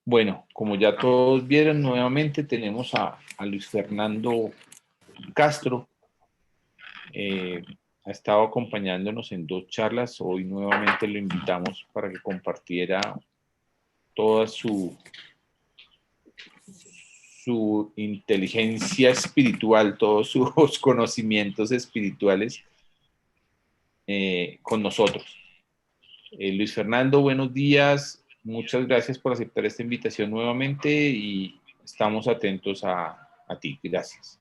Bueno, como ya todos vieron, nuevamente tenemos a Luis Fernando Castro. Ha estado acompañándonos en dos charlas. Hoy nuevamente lo invitamos para que compartiera toda su inteligencia espiritual, todos sus conocimientos espirituales con nosotros. Luis Fernando, buenos días. Muchas gracias por aceptar esta invitación nuevamente y estamos atentos a ti. Gracias.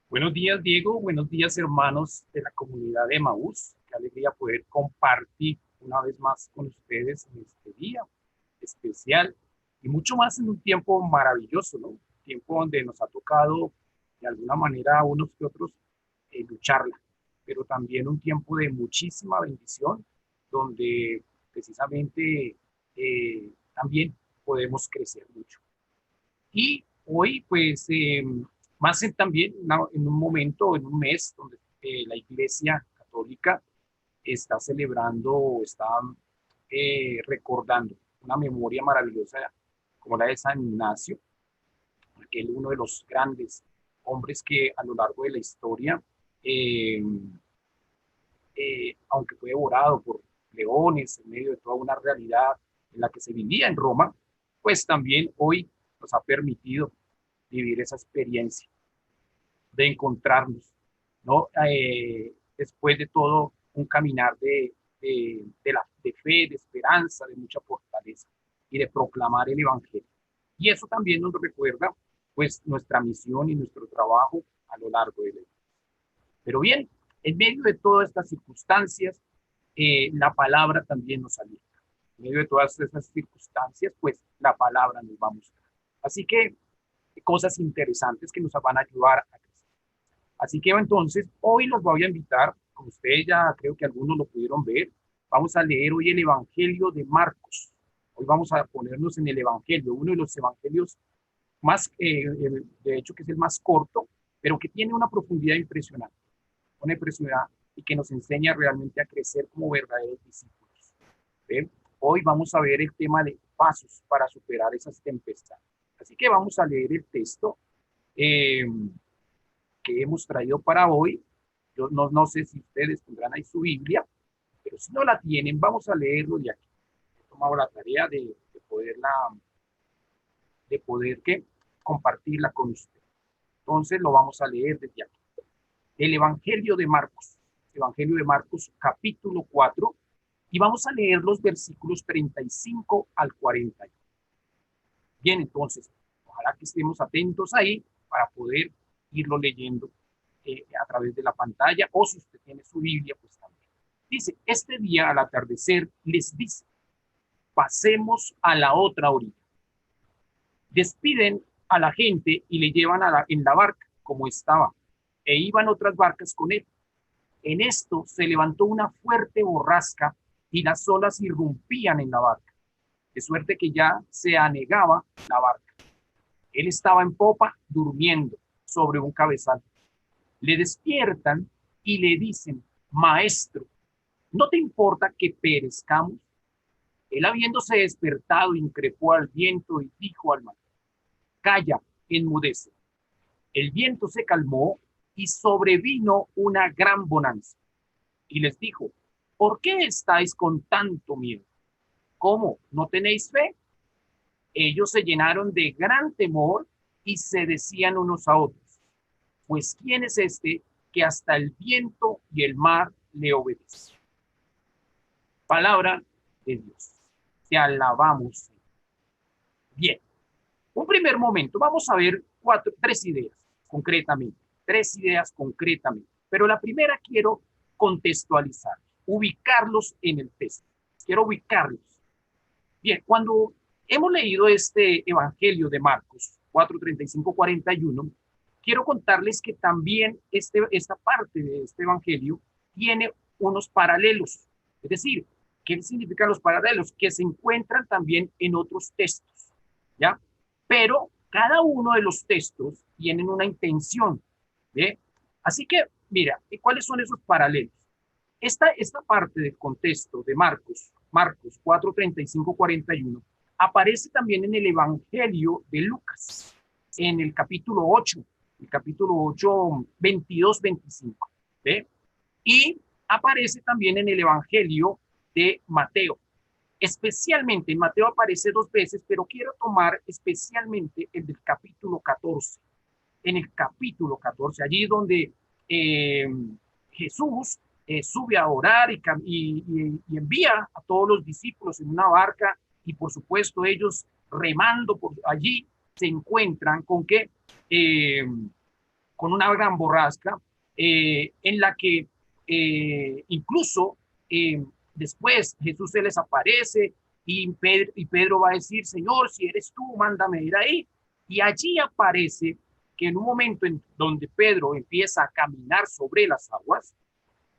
Buenos días, Diego. Buenos días, hermanos de la comunidad de Emaús. Qué alegría poder compartir una vez más con ustedes en este día especial y mucho más en un tiempo maravilloso, ¿no? Un tiempo donde nos ha tocado de alguna manera a unos que otros lucharla, pero también un tiempo de muchísima bendición donde precisamente también podemos crecer mucho. Y hoy, pues, más también en un momento, en un mes, donde la Iglesia Católica está celebrando, está recordando una memoria maravillosa como la de San Ignacio, aquel uno de los grandes hombres que a lo largo de la historia, eh, aunque fue devorado por leones en medio de toda una realidad en la que se vivía en Roma, pues también hoy nos ha permitido vivir esa experiencia de encontrarnos, ¿no? Después de todo un caminar de fe, de esperanza, de mucha fortaleza y de proclamar el Evangelio. Y eso también nos recuerda, pues, nuestra misión y nuestro trabajo a lo largo de la vida. Pero bien, en medio de todas estas circunstancias, la palabra también nos alienta. En medio de todas esas circunstancias, pues la palabra nos va a mostrar. Así que cosas interesantes que nos van a ayudar a crecer. Así que entonces, hoy los voy a invitar, como ustedes ya creo que algunos lo pudieron ver, vamos a leer hoy el Evangelio de Marcos. Hoy vamos a ponernos en el Evangelio, uno de los evangelios más, de hecho que es el más corto, pero que tiene una profundidad impresionante, una impresionidad y que nos enseña realmente a crecer como verdaderos discípulos. ¿Ven? Hoy vamos a ver el tema de pasos para superar esas tempestades. Así que vamos a leer el texto eh, que hemos traído para hoy. Yo no sé si ustedes tendrán ahí su Biblia, pero si no la tienen, vamos a leerlo de aquí. He tomado la tarea de poder ¿qué? Compartirla con ustedes. Entonces lo vamos a leer desde aquí. El Evangelio de Marcos. Evangelio de Marcos, capítulo 4, y vamos a leer los versículos 35 al 40. Bien, entonces, ojalá que estemos atentos ahí para poder irlo leyendo a través de la pantalla, o si usted tiene su Biblia, pues también. Dice, este día al atardecer les dice, pasemos a la otra orilla. Despiden a la gente y le llevan en la barca como estaba, e iban otras barcas con él. En esto se levantó una fuerte borrasca y las olas irrumpían en la barca, de suerte que ya se anegaba la barca. Él estaba en popa durmiendo sobre un cabezal. Le despiertan y le dicen, maestro, ¿no te importa que perezcamos? Él habiéndose despertado, increpó al viento y dijo al mar, calla, enmudece. El viento se calmó y sobrevino una gran bonanza. Y les dijo, ¿por qué estáis con tanto miedo? ¿Cómo? ¿No tenéis fe? Ellos se llenaron de gran temor y se decían unos a otros, pues ¿quién es este que hasta el viento y el mar le obedecen? Palabra de Dios. Te alabamos. Bien, un primer momento, vamos a ver tres ideas concretamente, pero la primera quiero contextualizar, ubicarlos en el texto, quiero ubicarlos. Bien, cuando hemos leído este Evangelio de Marcos 4, 35, 41, quiero contarles que también esta parte de este Evangelio tiene unos paralelos, es decir, ¿qué significan los paralelos? Que se encuentran también en otros textos, ¿ya? Pero cada uno de los textos tienen una intención, ¿ve? Así que, mira, ¿cuáles son esos paralelos? Esta parte del contexto de Marcos 4, 35, 41, Aparece también en el Evangelio de Lucas, en el capítulo 8, 22, 25. ¿Ve? Y aparece también en el Evangelio de Mateo. Especialmente en Mateo aparece 2 veces, pero quiero tomar especialmente el del capítulo 14. En el capítulo 14, allí donde Jesús sube a orar y envía a todos los discípulos en una barca, y por supuesto ellos remando por allí se encuentran con que con una gran borrasca en la que incluso después Jesús se les aparece y Pedro va a decir, Señor, si eres tú, mándame ir ahí. Y allí aparece que en un momento en donde Pedro empieza a caminar sobre las aguas,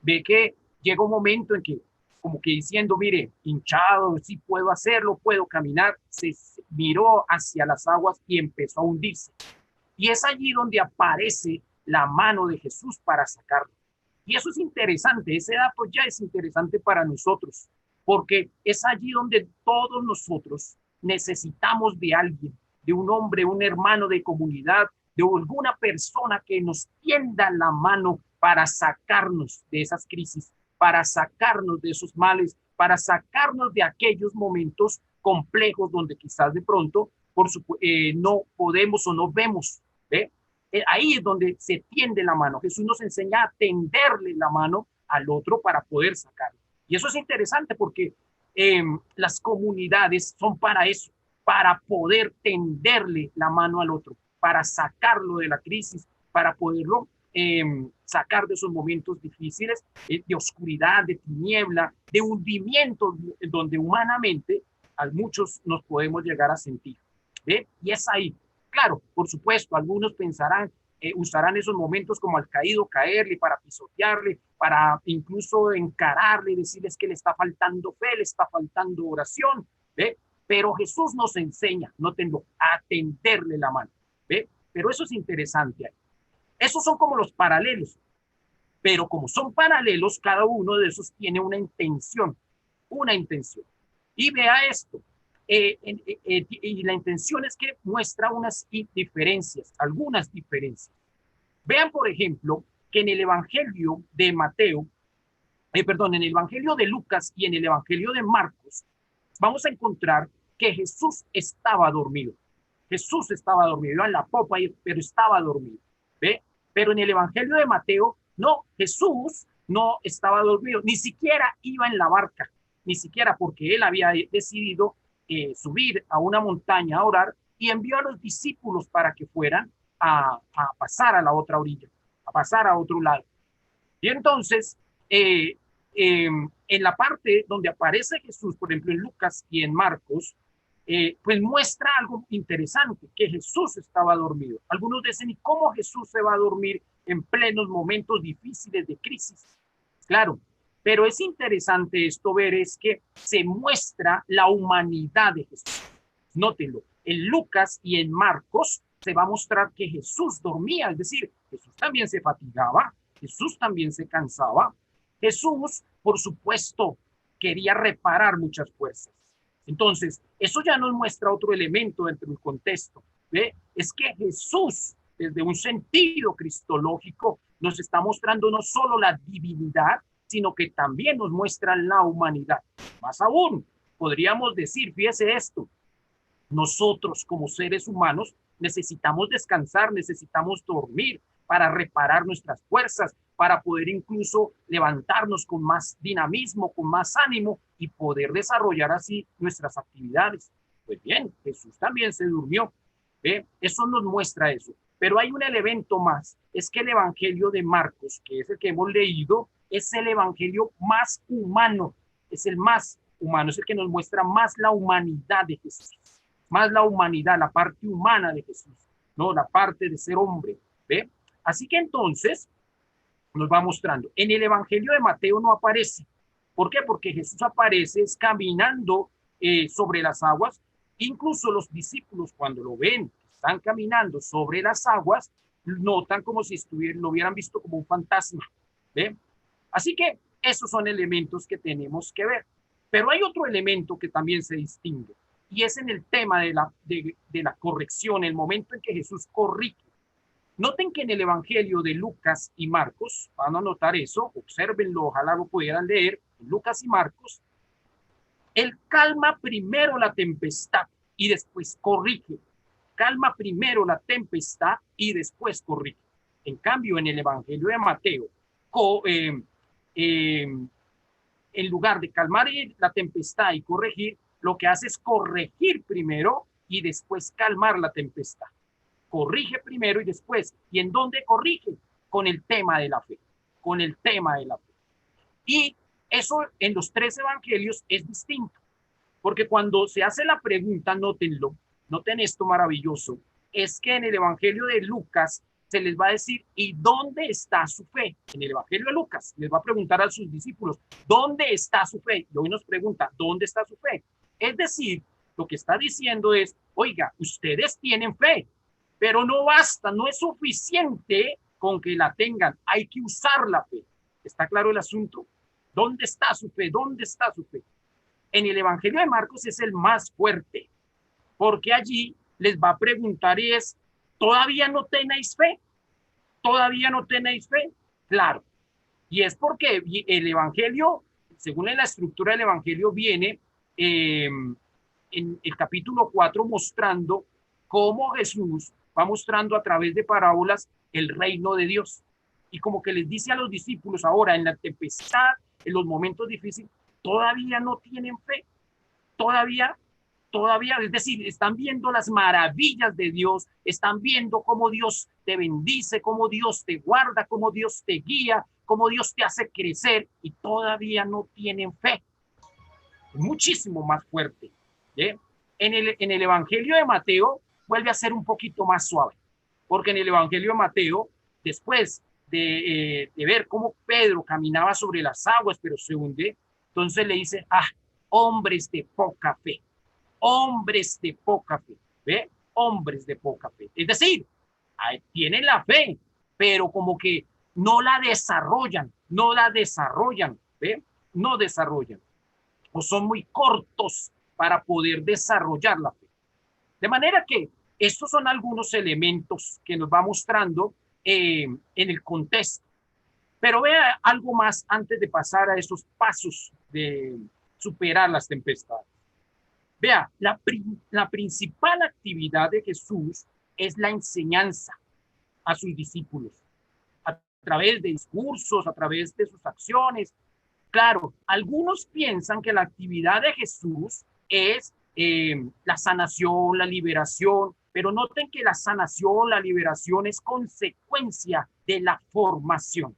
ve que llega un momento en que, como que diciendo, mire, hinchado, sí puedo hacerlo, puedo caminar, se miró hacia las aguas y empezó a hundirse. Y es allí donde aparece la mano de Jesús para sacarlo. Y eso es interesante, ese dato ya es interesante para nosotros, porque es allí donde todos nosotros necesitamos de alguien, de un hombre, un hermano de comunidad, de alguna persona que nos tienda la mano para sacarnos de esas crisis, para sacarnos de esos males, para sacarnos de aquellos momentos complejos donde quizás de pronto no podemos o no vemos. ¿Ve? Ahí es donde se tiende la mano. Jesús nos enseña a tenderle la mano al otro para poder sacarlo. Y eso es interesante porque las comunidades son para eso, para poder tenderle la mano al otro, para sacarlo de la crisis, para poderlo sacar de esos momentos difíciles, de oscuridad, de tiniebla, de hundimiento, donde humanamente a muchos nos podemos llegar a sentir. ¿Ve? Y es ahí. Claro, por supuesto, algunos pensarán, usarán esos momentos como al caído caerle, para pisotearle, para incluso encararle, decirles que le está faltando fe, le está faltando oración, ¿ve? Pero Jesús nos enseña, nótenlo, a tenderle la mano, ¿ve? Pero eso es interesante ahí. Esos son como los paralelos, pero como son paralelos, cada uno de esos tiene una intención, una intención. Y vea esto, y la intención es que muestra unas diferencias, algunas diferencias. Vean, por ejemplo, que en el Evangelio de Mateo, en el Evangelio de Lucas y en el Evangelio de Marcos, vamos a encontrar que Jesús estaba dormido. Jesús estaba dormido, iba en la popa, pero estaba dormido. ¿Ve? Pero en el Evangelio de Mateo, no, Jesús no estaba dormido, ni siquiera iba en la barca, ni siquiera, porque él había decidido subir a una montaña a orar, y envió a los discípulos para que fueran a pasar a la otra orilla, a pasar a otro lado. Y entonces, en la parte donde aparece Jesús, por ejemplo, en Lucas y en Marcos, pues muestra algo interesante, que Jesús estaba dormido. Algunos dicen, ¿y cómo Jesús se va a dormir en plenos momentos difíciles de crisis? Claro, pero es interesante esto ver, es que se muestra la humanidad de Jesús. Nótenlo, en Lucas y en Marcos se va a mostrar que Jesús dormía, es decir, Jesús también se fatigaba, Jesús también se cansaba. Jesús, por supuesto, quería reparar muchas fuerzas. Entonces, eso ya nos muestra otro elemento dentro del contexto. ¿Ve? Es que Jesús, desde un sentido cristológico, nos está mostrando no solo la divinidad, sino que también nos muestra la humanidad. Más aún, podríamos decir, fíjese esto, nosotros como seres humanos necesitamos descansar, necesitamos dormir para reparar nuestras fuerzas, para poder incluso levantarnos con más dinamismo, con más ánimo y poder desarrollar así nuestras actividades. Pues bien, Jesús también se durmió. ¿Ve? Eso nos muestra eso. Pero hay un elemento más, es que el Evangelio de Marcos, que es el que hemos leído, es el Evangelio más humano, es el más humano, es el que nos muestra más la humanidad de Jesús, más la humanidad, la parte humana de Jesús, ¿no? La parte de ser hombre, ¿ve? Así que entonces nos va mostrando. En el Evangelio de Mateo no aparece. ¿Por qué? Porque Jesús aparece caminando sobre las aguas. Incluso los discípulos, cuando lo ven, están caminando sobre las aguas, notan como si lo hubieran visto como un fantasma. ¿Ve? Así que esos son elementos que tenemos que ver. Pero hay otro elemento que también se distingue. y es en el tema de la corrección, el momento en que Jesús corrige. Noten que en el Evangelio de Lucas y Marcos, van a notar eso, obsérvenlo, ojalá lo pudieran leer, en Lucas y Marcos, él calma primero la tempestad y después corrige. Calma primero la tempestad y después corrige. En cambio, en el Evangelio de Mateo, en lugar de calmar la tempestad y corregir, lo que hace es corregir primero y después calmar la tempestad. Corrige primero y después. ¿Y en dónde corrige? Con el tema de la fe. Con el tema de la fe. Y eso en los tres evangelios es distinto. Porque cuando se hace la pregunta, nótenlo, noten esto maravilloso, es que en el Evangelio de Lucas se les va a decir, ¿y dónde está su fe? En el Evangelio de Lucas les va a preguntar a sus discípulos, ¿dónde está su fe? Y hoy nos pregunta, ¿dónde está su fe? Es decir, lo que está diciendo es, oiga, ustedes tienen fe, pero no basta, no es suficiente con que la tengan, hay que usar la fe. ¿Está claro el asunto? ¿Dónde está su fe? ¿Dónde está su fe? En el Evangelio de Marcos es el más fuerte, porque allí les va a preguntar y es, ¿todavía no tenéis fe? ¿Todavía no tenéis fe? Claro. Y es porque el Evangelio, según la estructura del Evangelio, viene en el capítulo 4 mostrando cómo Jesús va mostrando a través de parábolas el reino de Dios. Y como que les dice a los discípulos ahora en la tempestad, en los momentos difíciles, todavía no tienen fe, todavía, es decir, están viendo las maravillas de Dios, están viendo cómo Dios te bendice, cómo Dios te guarda, cómo Dios te guía, cómo Dios te hace crecer y todavía no tienen fe. Muchísimo más fuerte. ¿Sí? En el Evangelio de Mateo vuelve a ser un poquito más suave, porque en el Evangelio de Mateo, después de ver cómo Pedro caminaba sobre las aguas, pero se hunde, entonces le dice, hombres de poca fe, hombres de poca fe, ¿ve? Hombres de poca fe. Es decir, tienen la fe, pero como que no la desarrollan, ¿ve? No desarrollan, o son muy cortos para poder desarrollar la fe. De manera que estos son algunos elementos que nos va mostrando en el contexto. Pero vea algo más antes de pasar a esos pasos de superar las tempestades. Vea, la principal actividad de Jesús es la enseñanza a sus discípulos, a través de discursos, a través de sus acciones. Claro, algunos piensan que la actividad de Jesús es la sanación, la liberación, pero noten que la sanación, la liberación es consecuencia de la formación.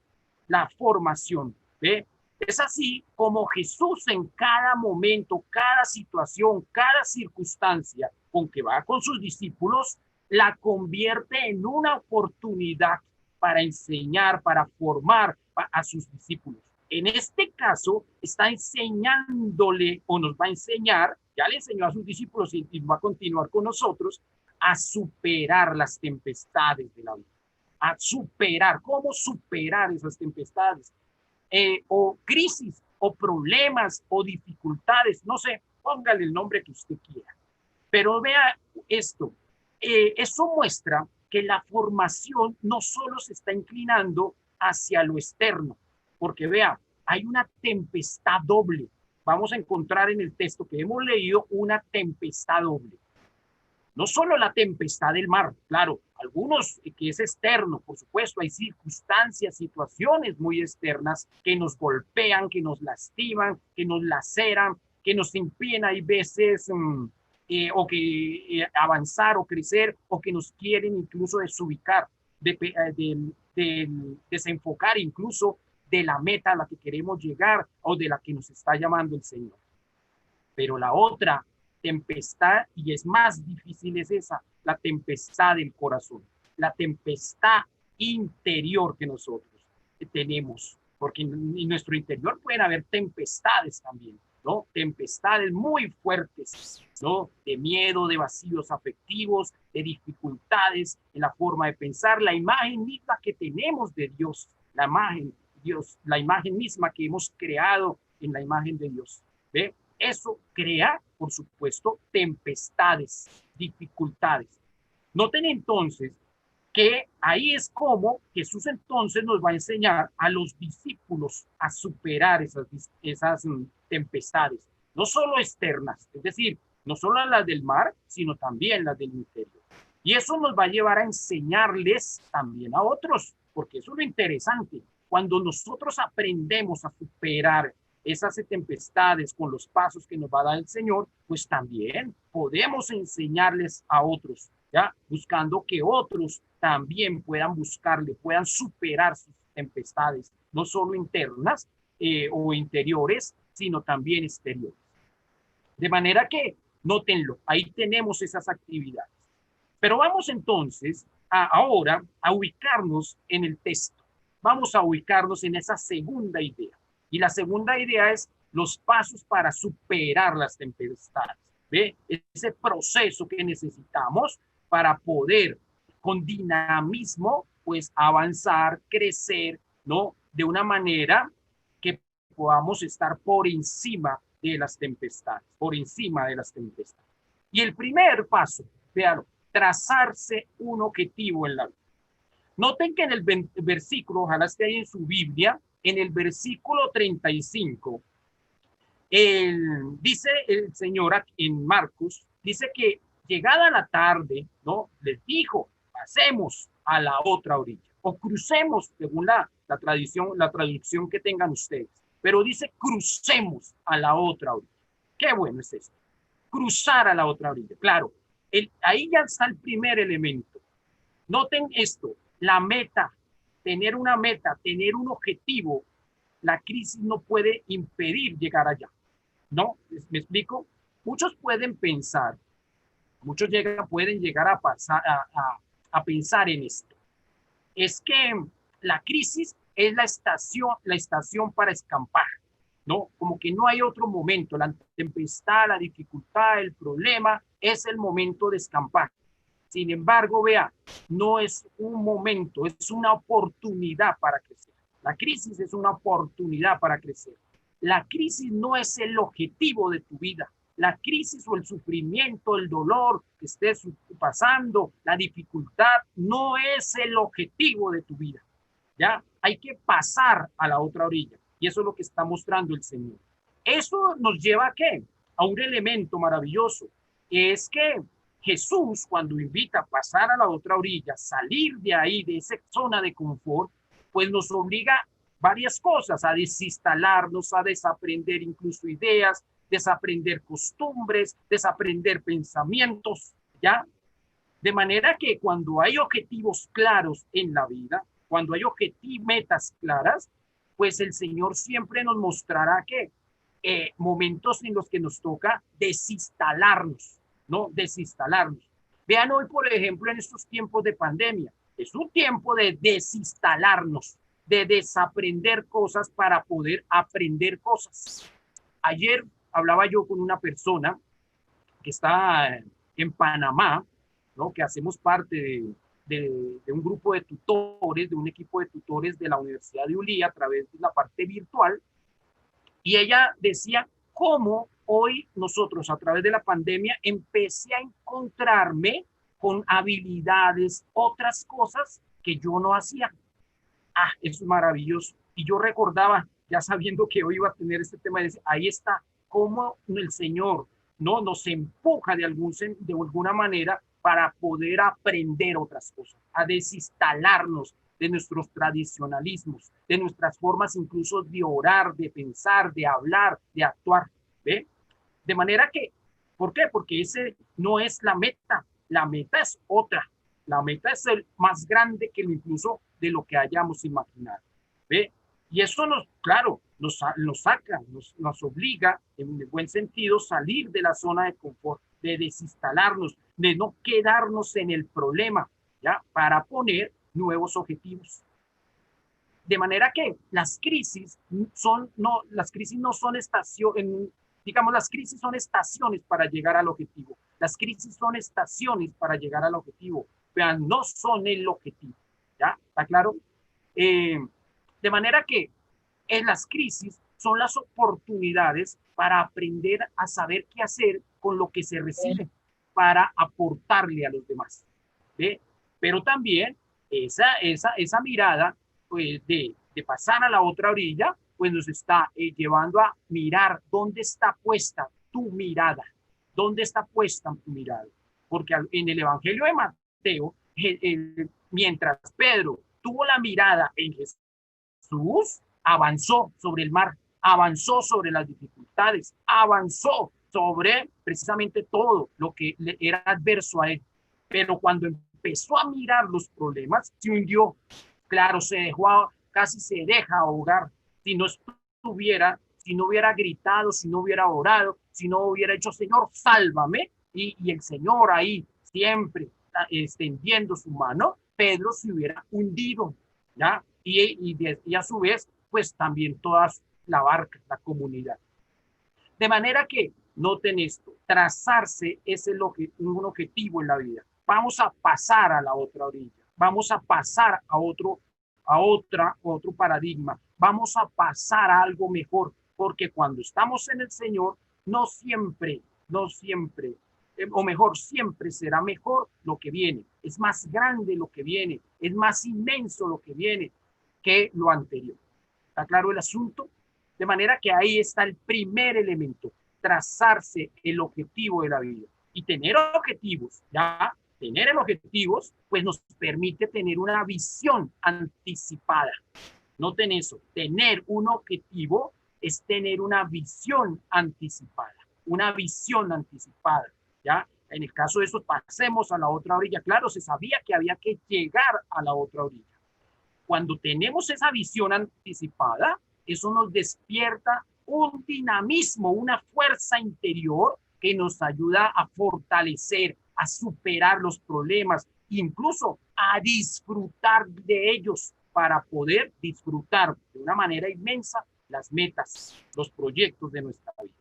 La formación, ¿ve? Es así como Jesús en cada momento, cada situación, cada circunstancia con que va con sus discípulos, la convierte en una oportunidad para enseñar, para formar a sus discípulos. En este caso, está enseñándole o nos va a enseñar, ya le enseñó a sus discípulos y va a continuar con nosotros, a superar las tempestades de la vida. A superar, cómo superar esas tempestades, o crisis, o problemas, o dificultades, no sé, póngale el nombre que usted quiera. Pero vea esto, eso muestra que la formación no solo se está inclinando hacia lo externo, porque vea, hay una tempestad doble. Vamos a encontrar en el texto que hemos leído una tempestad doble. No solo la tempestad del mar, claro, algunos que es externo, por supuesto, hay circunstancias, situaciones muy externas que nos golpean, que nos lastiman, que nos laceran, que nos impiden, hay veces, o que avanzar o crecer, o que nos quieren incluso desubicar, desenfocar incluso de la meta a la que queremos llegar o de la que nos está llamando el Señor. Pero la otra tempestad, y es más difícil, es esa, la tempestad del corazón, la tempestad interior que nosotros tenemos, porque en nuestro interior pueden haber tempestades también, ¿no? Tempestades muy fuertes, ¿no? De miedo, de vacíos afectivos, de dificultades en la forma de pensar, la imagen misma que tenemos de Dios, la imagen misma que hemos creado en la imagen de Dios, ¿ve? Eso crea, por supuesto, tempestades, dificultades. Noten entonces que ahí es como Jesús entonces nos va a enseñar a los discípulos a superar esas tempestades, no solo externas, es decir, no solo las del mar, sino también las del interior. Y eso nos va a llevar a enseñarles también a otros, porque eso es lo interesante. Cuando nosotros aprendemos a superar esas tempestades con los pasos que nos va a dar el Señor, pues también podemos enseñarles a otros, ¿ya? Buscando que otros también puedan buscarle, puedan superar sus tempestades, no solo internas o interiores, sino también exteriores. De manera que, nótenlo, ahí tenemos esas actividades. Pero vamos entonces ahora a ubicarnos en el texto. Vamos a ubicarnos en esa segunda idea. Y la segunda idea es los pasos para superar las tempestades. ¿Ve? Ese proceso que necesitamos para poder con dinamismo pues avanzar, crecer, ¿no? De una manera que podamos estar por encima de las tempestades, por encima de las tempestades. Y el primer paso, véanlo, trazarse un objetivo en la vida. Noten que en el versículo, ojalá esté ahí en su Biblia, en el versículo 35, dice el Señor en Marcos, dice que llegada la tarde, ¿no? Les dijo, pasemos a la otra orilla o crucemos, según la traducción que tengan ustedes. Pero dice, crucemos a la otra orilla. Qué bueno es esto. Cruzar a la otra orilla. Claro, ahí ya está el primer elemento. Noten esto, la meta, tener una meta, tener un objetivo, la crisis no puede impedir llegar allá. ¿No? ¿Me explico? Muchos pueden pensar, pueden llegar a pensar en esto. Es que la crisis es la estación para escampar, ¿no? Como que no hay otro momento, la tempestad, la dificultad, el problema, es el momento de escampar. Sin embargo, vea, no es un momento, es una oportunidad para crecer. La crisis es una oportunidad para crecer. La crisis no es el objetivo de tu vida. La crisis o el sufrimiento, el dolor que estés pasando, la dificultad, no es el objetivo de tu vida. ¿Ya? Hay que pasar a la otra orilla. Y eso es lo que está mostrando el Señor. Eso nos lleva a ¿qué? A un elemento maravilloso. Es que Jesús, cuando invita a pasar a la otra orilla, salir de ahí, de esa zona de confort, pues nos obliga varias cosas, a desinstalarnos, a desaprender incluso ideas, desaprender costumbres, desaprender pensamientos, ¿ya? De manera que cuando hay objetivos claros en la vida, cuando hay metas claras, pues el Señor siempre nos mostrará que momentos en los que nos toca desinstalarnos, ¿no? Desinstalarnos. Vean hoy, por ejemplo, en estos tiempos de pandemia, es un tiempo de desinstalarnos, de desaprender cosas para poder aprender cosas. Ayer hablaba yo con una persona que está en Panamá, ¿no? Que hacemos parte de un grupo de tutores, de un equipo de tutores de la Universidad de Ulía a través de la parte virtual, y ella decía cómo hoy nosotros a través de la pandemia empecé a encontrarme con habilidades, otras cosas que yo no hacía. Eso es maravilloso. Y yo recordaba, ya sabiendo que hoy iba a tener este tema, de ahí está cómo el Señor no nos empuja de alguna manera para poder aprender otras cosas, a desinstalarnos de nuestros tradicionalismos, de nuestras formas incluso de orar, de pensar, de hablar, de actuar. ¿Ve? De manera que, ¿por qué? Porque ese no es la meta es otra. La meta es el más grande que incluso de lo que hayamos imaginado. ¿Ve? Y eso claro, nos saca, nos obliga, en el buen sentido, salir de la zona de confort, de desinstalarnos, de no quedarnos en el problema, ¿ya? Para poner nuevos objetivos. De manera que las crisis no son estaciones, digamos, las crisis son estaciones para llegar al objetivo. Las crisis son estaciones para llegar al objetivo, pero no son el objetivo. ¿Ya? ¿Está claro? De manera que en las crisis son las oportunidades para aprender a saber qué hacer con lo que se recibe, para aportarle a los demás. ¿Ve? Pero también esa mirada pues, de pasar a la otra orilla, pues nos está llevando a mirar dónde está puesta tu mirada, dónde está puesta tu mirada. Porque en el Evangelio de Mateo, mientras Pedro tuvo la mirada en Jesús, avanzó sobre el mar, avanzó sobre las dificultades, avanzó sobre precisamente todo lo que le era adverso a él. Pero cuando empezó a mirar los problemas, se hundió. Claro, se dejó, casi se deja ahogar. Si no estuviera, si no hubiera gritado, si no hubiera orado, si no hubiera hecho, Señor, sálvame, y el Señor ahí siempre extendiendo su mano, Pedro se hubiera hundido, ¿ya? Y a su vez, pues también toda la barca, la comunidad. De manera que, noten esto, trazarse es un objetivo en la vida. Vamos a pasar a la otra orilla, vamos a pasar a otro paradigma, vamos a pasar a algo mejor, porque cuando estamos en el Señor, no siempre, o mejor, siempre será mejor lo que viene, es más grande lo que viene, es más inmenso lo que viene que lo anterior. ¿Está claro el asunto? De manera que ahí está el primer elemento, trazarse el objetivo de la vida. Y tener objetivos, ya, tener el objetivos, pues nos permite tener una visión anticipada. Noten eso, tener un objetivo es tener una visión anticipada, ¿ya? En el caso de eso, pasemos a la otra orilla. Claro, se sabía que había que llegar a la otra orilla. Cuando tenemos esa visión anticipada, eso nos despierta un dinamismo, una fuerza interior que nos ayuda a fortalecer, a superar los problemas, incluso a disfrutar de ellos para poder disfrutar de una manera inmensa las metas, los proyectos de nuestra vida.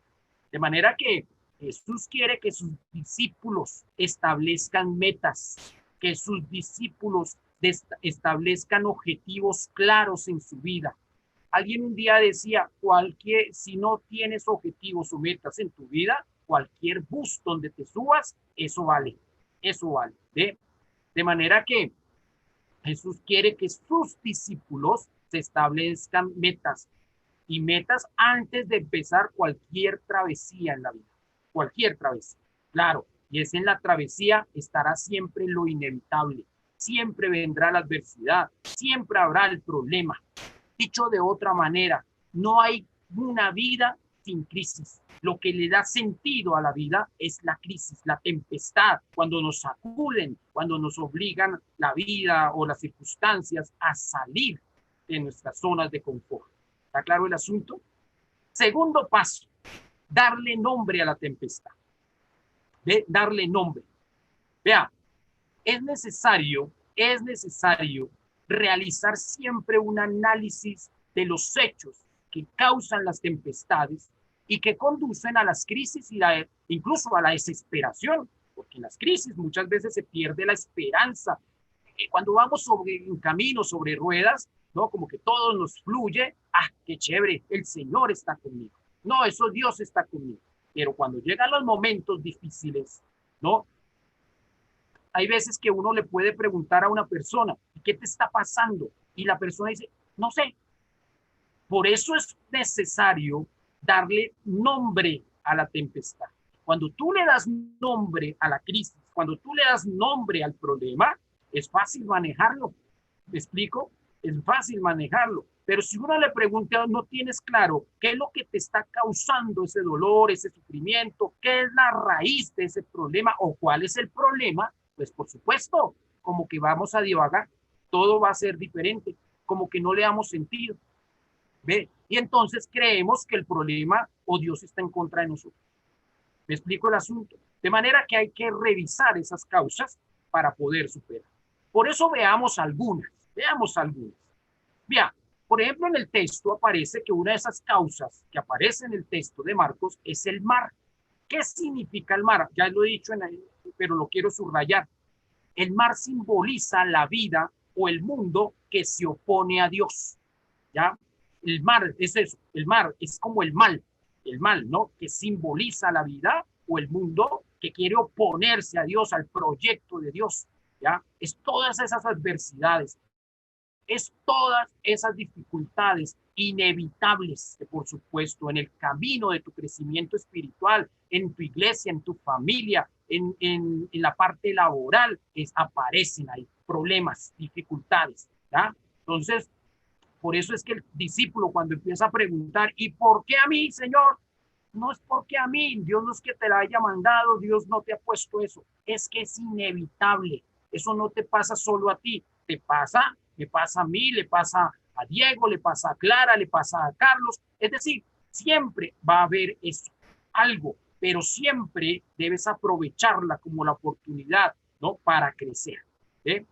De manera que Jesús quiere que sus discípulos establezcan metas, que sus discípulos establezcan objetivos claros en su vida. Alguien un día decía, si no tienes objetivos o metas en tu vida, cualquier bus donde te subas, eso vale. De manera que Jesús quiere que sus discípulos se establezcan metas, y metas antes de empezar cualquier travesía en la vida, cualquier travesía. Claro, y es en la travesía estará siempre lo inevitable, siempre vendrá la adversidad, siempre habrá el problema. Dicho de otra manera, no hay una vida sin crisis. Lo que le da sentido a la vida es la crisis, la tempestad, cuando nos sacuden, cuando nos obligan la vida o las circunstancias a salir de nuestras zonas de confort. ¿Está claro el asunto? Segundo paso, darle nombre a la tempestad. Darle nombre. Vea, es necesario realizar siempre un análisis de los hechos que causan las tempestades y que conducen a las crisis y incluso a la desesperación, porque en las crisis muchas veces se pierde la esperanza. Cuando vamos en camino, sobre ruedas, ¿no? Como que todo nos fluye, qué chévere, el Señor está conmigo. No, eso Dios está conmigo. Pero cuando llegan los momentos difíciles, ¿no? Hay veces que uno le puede preguntar a una persona, ¿qué te está pasando? Y la persona dice, no sé. Por eso es necesario darle nombre a la tempestad. Cuando tú le das nombre a la crisis, cuando tú le das nombre al problema, es fácil manejarlo. ¿Me explico? Es fácil manejarlo. Pero si uno le pregunta, no tienes claro qué es lo que te está causando ese dolor, ese sufrimiento, qué es la raíz de ese problema o cuál es el problema, pues por supuesto, como que vamos a divagar, todo va a ser diferente, como que no le damos sentido. ¿Ve? Y entonces creemos que el problema o Dios está en contra de nosotros. ¿Me explico el asunto? De manera que hay que revisar esas causas para poder superar. Por eso veamos algunas. Vea, por ejemplo, en el texto aparece que una de esas causas que aparece en el texto de Marcos es el mar. ¿Qué significa el mar? Ya lo he dicho, pero lo quiero subrayar. El mar simboliza la vida o el mundo que se opone a Dios. ¿Ya? El mar es eso, el mar es como el mal, ¿no? Que simboliza la vida o el mundo que quiere oponerse a Dios, al proyecto de Dios, ¿ya? Es todas esas adversidades, es todas esas dificultades inevitables que, por supuesto, en el camino de tu crecimiento espiritual, en tu iglesia, en tu familia, en la parte laboral, aparecen ahí problemas, dificultades, ¿ya? Entonces, por eso es que el discípulo cuando empieza a preguntar, ¿y por qué a mí, Señor? No es porque a mí, Dios no es que te la haya mandado, Dios no te ha puesto eso, es que es inevitable, eso no te pasa solo a ti, te pasa, me pasa a mí, le pasa a Diego, le pasa a Clara, le pasa a Carlos, es decir, siempre va a haber eso, algo, pero siempre debes aprovecharla como la oportunidad, ¿no? Para crecer, ¿eh?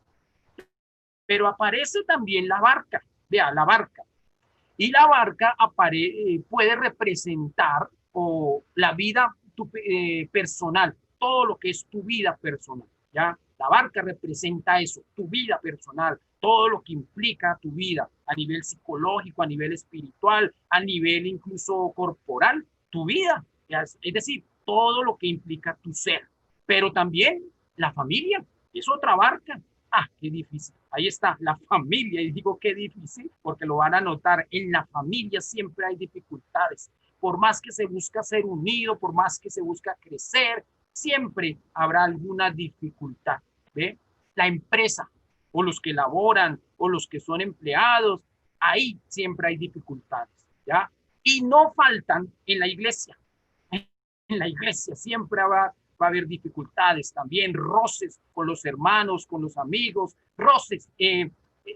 Pero aparece también la barca, vea, la barca, y la barca puede representar la vida personal, todo lo que es tu vida personal, ¿ya? La barca representa eso, tu vida personal, todo lo que implica tu vida a nivel psicológico, a nivel espiritual, a nivel incluso corporal, tu vida, es decir, todo lo que implica tu ser, pero también la familia, es otra barca. Ah, qué difícil. Ahí está, la familia. Y digo qué difícil porque lo van a notar. En la familia siempre hay dificultades. Por más que se busca ser unido, por más que se busca crecer, siempre habrá alguna dificultad. ¿Ve? La empresa o los que laboran o los que son empleados, ahí siempre hay dificultades. ¿Ya? Y no faltan en la iglesia. En la iglesia siempre va a haber dificultades también, roces con los hermanos, con los amigos, roces,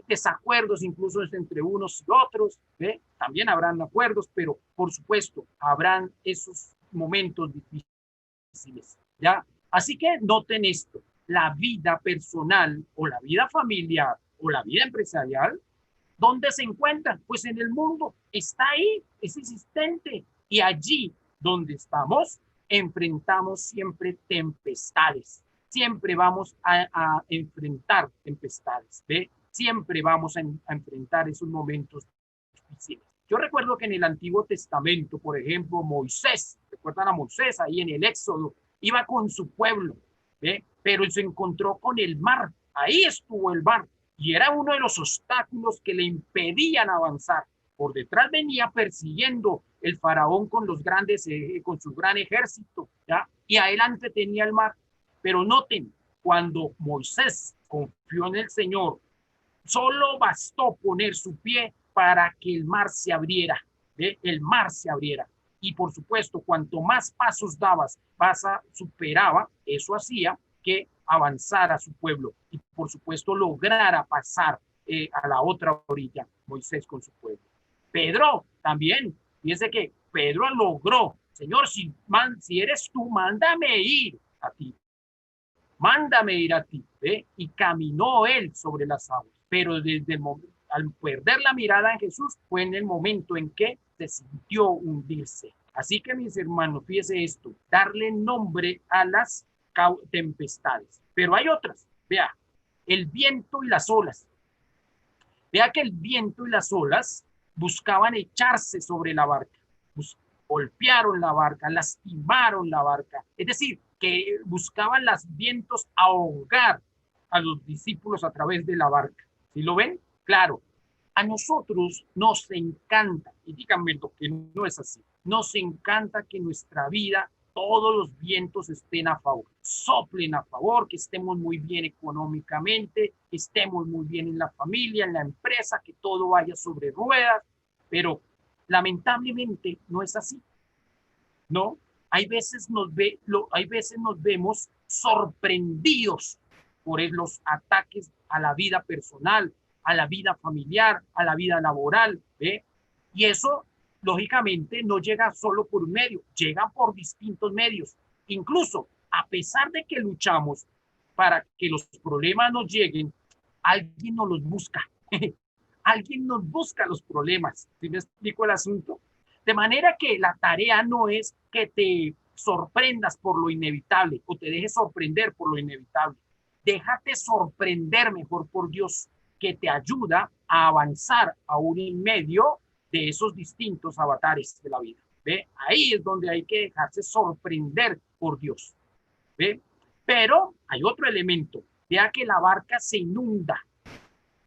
desacuerdos incluso entre unos y otros, ¿eh? También habrán acuerdos, pero por supuesto habrán esos momentos difíciles, ¿ya? Así que noten esto, la vida personal o la vida familiar o la vida empresarial, ¿dónde se encuentran? Pues en el mundo, está ahí, es existente. Y allí donde estamos, enfrentamos siempre tempestades. Siempre vamos a enfrentar tempestades, ¿ve? Siempre vamos a enfrentar esos momentos difíciles. Yo recuerdo que en el Antiguo Testamento, por ejemplo, Moisés, recuerdan a Moisés ahí en el Éxodo, iba con su pueblo, ¿ve? Pero se encontró con el mar, ahí estuvo el mar, y era uno de los obstáculos que le impedían avanzar. Por detrás venía persiguiendo el faraón con los grandes, con su gran ejército, ¿ya? Y adelante tenía el mar. Pero noten, cuando Moisés confió en el Señor, solo bastó poner su pie para que el mar se abriera, ¿eh? El mar se abriera. Y por supuesto, cuanto más pasos dabas, superaba, eso hacía que avanzara su pueblo y por supuesto lograra pasar a la otra orilla, Moisés con su pueblo. Pedro también, fíjense que Pedro logró, Señor, si eres tú, mándame ir a ti, mándame ir a ti, ¿eh? Y caminó él sobre las aguas, pero desde el momento, al perder la mirada en Jesús, fue en el momento en que se sintió hundirse. Así que mis hermanos, fíjese esto, darle nombre a las tempestades, pero hay otras, vea, el viento y las olas. Vea que el viento y las olas buscaban echarse sobre la barca, golpearon la barca, lastimaron la barca, es decir, que buscaban los vientos ahogar a los discípulos a través de la barca. ¿Sí lo ven? Claro, a nosotros nos encanta, y díganme lo que no es así, nos encanta que nuestra vida todos los vientos estén a favor, soplen a favor, que estemos muy bien económicamente, que estemos muy bien en la familia, en la empresa, que todo vaya sobre ruedas, pero lamentablemente no es así, ¿no? Hay veces nos vemos sorprendidos por los ataques a la vida personal, a la vida familiar, a la vida laboral, ¿eh? Y eso lógicamente no llega solo por un medio, llega por distintos medios. Incluso a pesar de que luchamos para que los problemas nos lleguen, alguien nos los busca. Alguien nos busca los problemas. ¿Sí me explico el asunto? De manera que la tarea no es que te sorprendas por lo inevitable o te dejes sorprender por lo inevitable. Déjate sorprender mejor por Dios, que te ayuda a avanzar aún en medio de esos distintos avatares de la vida. ¿Ve? Ahí es donde hay que dejarse sorprender por Dios. ¿Ve? Pero hay otro elemento. Vea que la barca se inunda.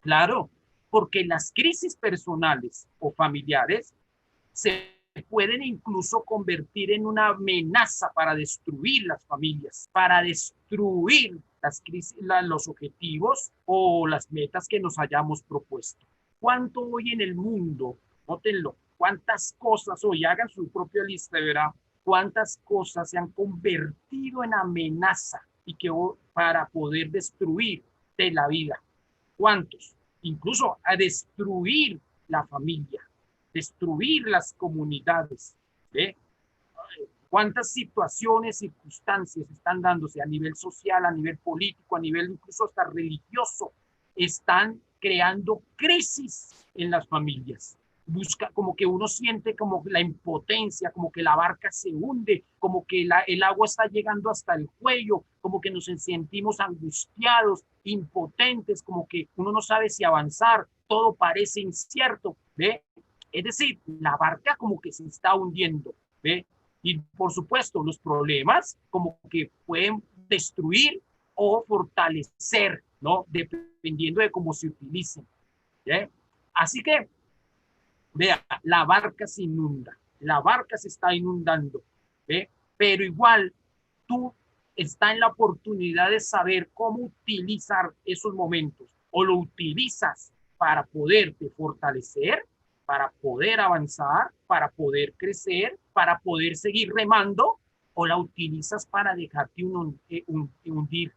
Claro, porque las crisis personales o familiares se pueden incluso convertir en una amenaza para destruir las familias, para destruir las crisis, los objetivos o las metas que nos hayamos propuesto. ¿Cuánto hoy en el mundo, nótenlo, cuántas cosas hoy, hagan su propia lista, verá, cuántas cosas se han convertido en amenaza y que para poder destruir de la vida? ¿Cuántos? Incluso a destruir la familia, destruir las comunidades. ¿Eh? ¿Cuántas situaciones, circunstancias están dándose a nivel social, a nivel político, a nivel incluso hasta religioso? Están creando crisis en las familias. Busca, como que uno siente como la impotencia, como que la barca se hunde, como que el agua está llegando hasta el cuello, como que nos sentimos angustiados, impotentes, como que uno no sabe si avanzar, todo parece incierto, ¿ve? Es decir, la barca como que se está hundiendo, ¿ve? Y por supuesto, los problemas como que pueden destruir o fortalecer, ¿no? Dependiendo de cómo se utilicen, ¿ve? Así que, vea, la barca se inunda, la barca se está inundando, ¿ve? Pero igual tú está en la oportunidad de saber cómo utilizar esos momentos, o lo utilizas para poderte fortalecer, para poder avanzar, para poder crecer, para poder seguir remando, o la utilizas para dejarte hundir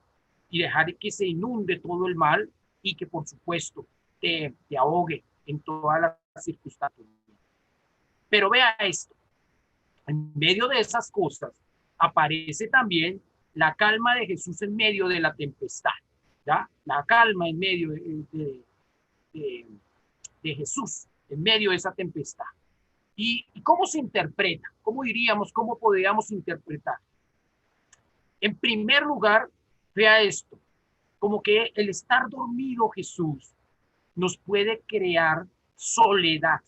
y dejar que se inunde todo el mal y que por supuesto te ahogue en todas las circunstancias. Pero vea esto, en medio de esas cosas aparece también la calma de Jesús en medio de la tempestad, ¿ya? La calma en medio de Jesús, en medio de esa tempestad. ¿Y cómo se interpreta? ¿Cómo diríamos, cómo podríamos interpretar? En primer lugar, vea esto, como que el estar dormido Jesús nos puede crear soledad.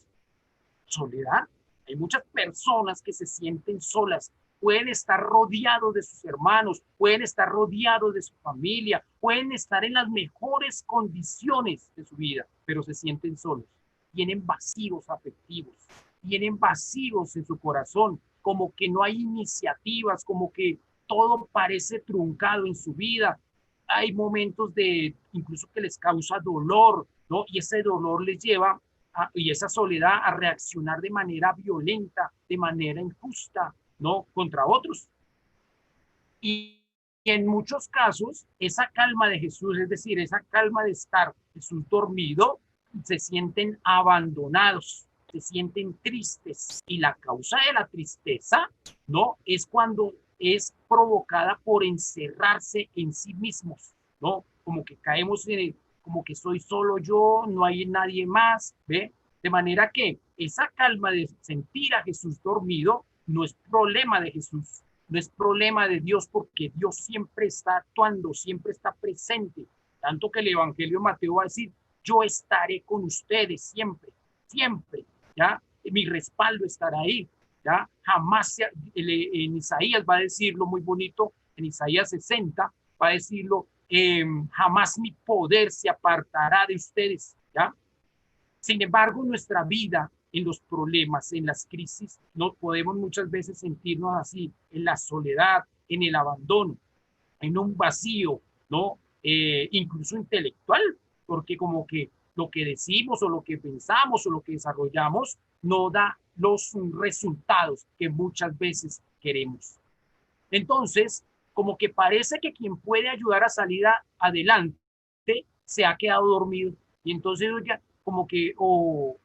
¿Soledad? Hay muchas personas que se sienten solas, pueden estar rodeados de sus hermanos, pueden estar rodeados de su familia, pueden estar en las mejores condiciones de su vida, pero se sienten solos. Tienen vacíos afectivos, tienen vacíos en su corazón, como que no hay iniciativas, como que todo parece truncado en su vida. Hay momentos de incluso que les causa dolor, ¿no? Y ese dolor les lleva y esa soledad a reaccionar de manera violenta, de manera injusta, ¿no? Contra otros. Y en muchos casos, esa calma de Jesús, es decir, esa calma de estar Jesús dormido, se sienten abandonados, se sienten tristes. Y la causa de la tristeza, ¿no? Es cuando es provocada por encerrarse en sí mismos, ¿no? Como que caemos en el, como que soy solo yo, no hay nadie más, ¿ve? De manera que esa calma de sentir a Jesús dormido no es problema de Jesús, no es problema de Dios, porque Dios siempre está actuando, siempre está presente. Tanto que el Evangelio de Mateo va a decir, yo estaré con ustedes siempre, siempre, ¿ya? Mi respaldo estará ahí, ¿ya? Jamás, en Isaías va a decirlo muy bonito, en Isaías 60 va a decirlo, jamás mi poder se apartará de ustedes, ¿ya? Sin embargo, nuestra vida, en los problemas, en las crisis, no podemos muchas veces sentirnos así, en la soledad, en el abandono, en un vacío, ¿no? Incluso intelectual, porque como que lo que decimos o lo que pensamos o lo que desarrollamos no da los resultados que muchas veces queremos. Entonces, como que parece que quien puede ayudar a salir adelante se ha quedado dormido y entonces ya como que o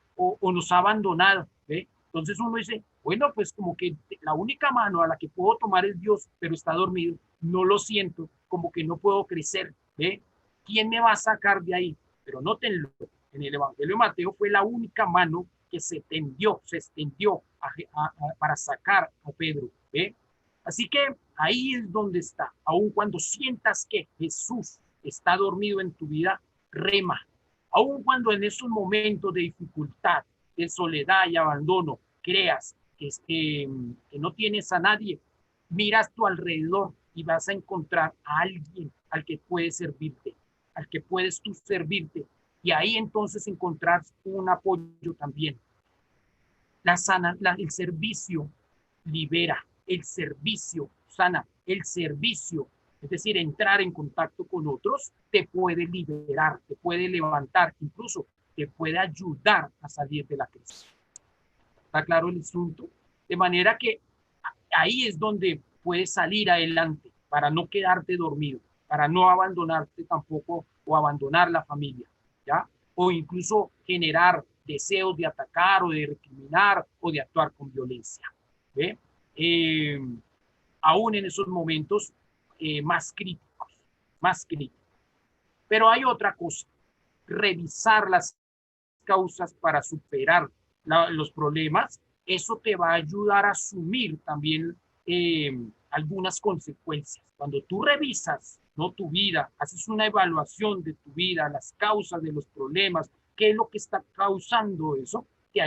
nos ha abandonado, ¿ve? Entonces uno dice, bueno, pues como que la única mano a la que puedo tomar es Dios, pero está dormido, no lo siento, como que no puedo crecer, ¿ve? ¿Quién me va a sacar de ahí? Pero nótenlo, en el Evangelio de Mateo fue la única mano que se extendió para sacar a Pedro, ¿ve? Así que ahí es donde está, aun cuando sientas que Jesús está dormido en tu vida, rema. Aun cuando en esos momentos de dificultad de soledad y abandono, creas que no tienes a nadie, miras tu alrededor y vas a encontrar a alguien al que puedes servirte, al que puedes tú servirte, y ahí entonces encontrar un apoyo también. El servicio libera, el servicio sana, el servicio, es decir, entrar en contacto con otros, te puede liberar, te puede levantar, incluso te puede ayudar a salir de la crisis. ¿Está claro el asunto? De manera que ahí es donde puedes salir adelante para no quedarte dormido, para no abandonarte tampoco o abandonar la familia, ¿ya? O incluso generar deseos de atacar o de recriminar o de actuar con violencia. ¿Ve? Aún en esos momentos más críticos, más críticos. Pero hay otra cosa, revisar las causas para superar los problemas, eso te va a ayudar a asumir también algunas consecuencias. Cuando tú revisas, ¿no?, tu vida, haces una evaluación de tu vida, las causas de los problemas, qué es lo que está causando eso, te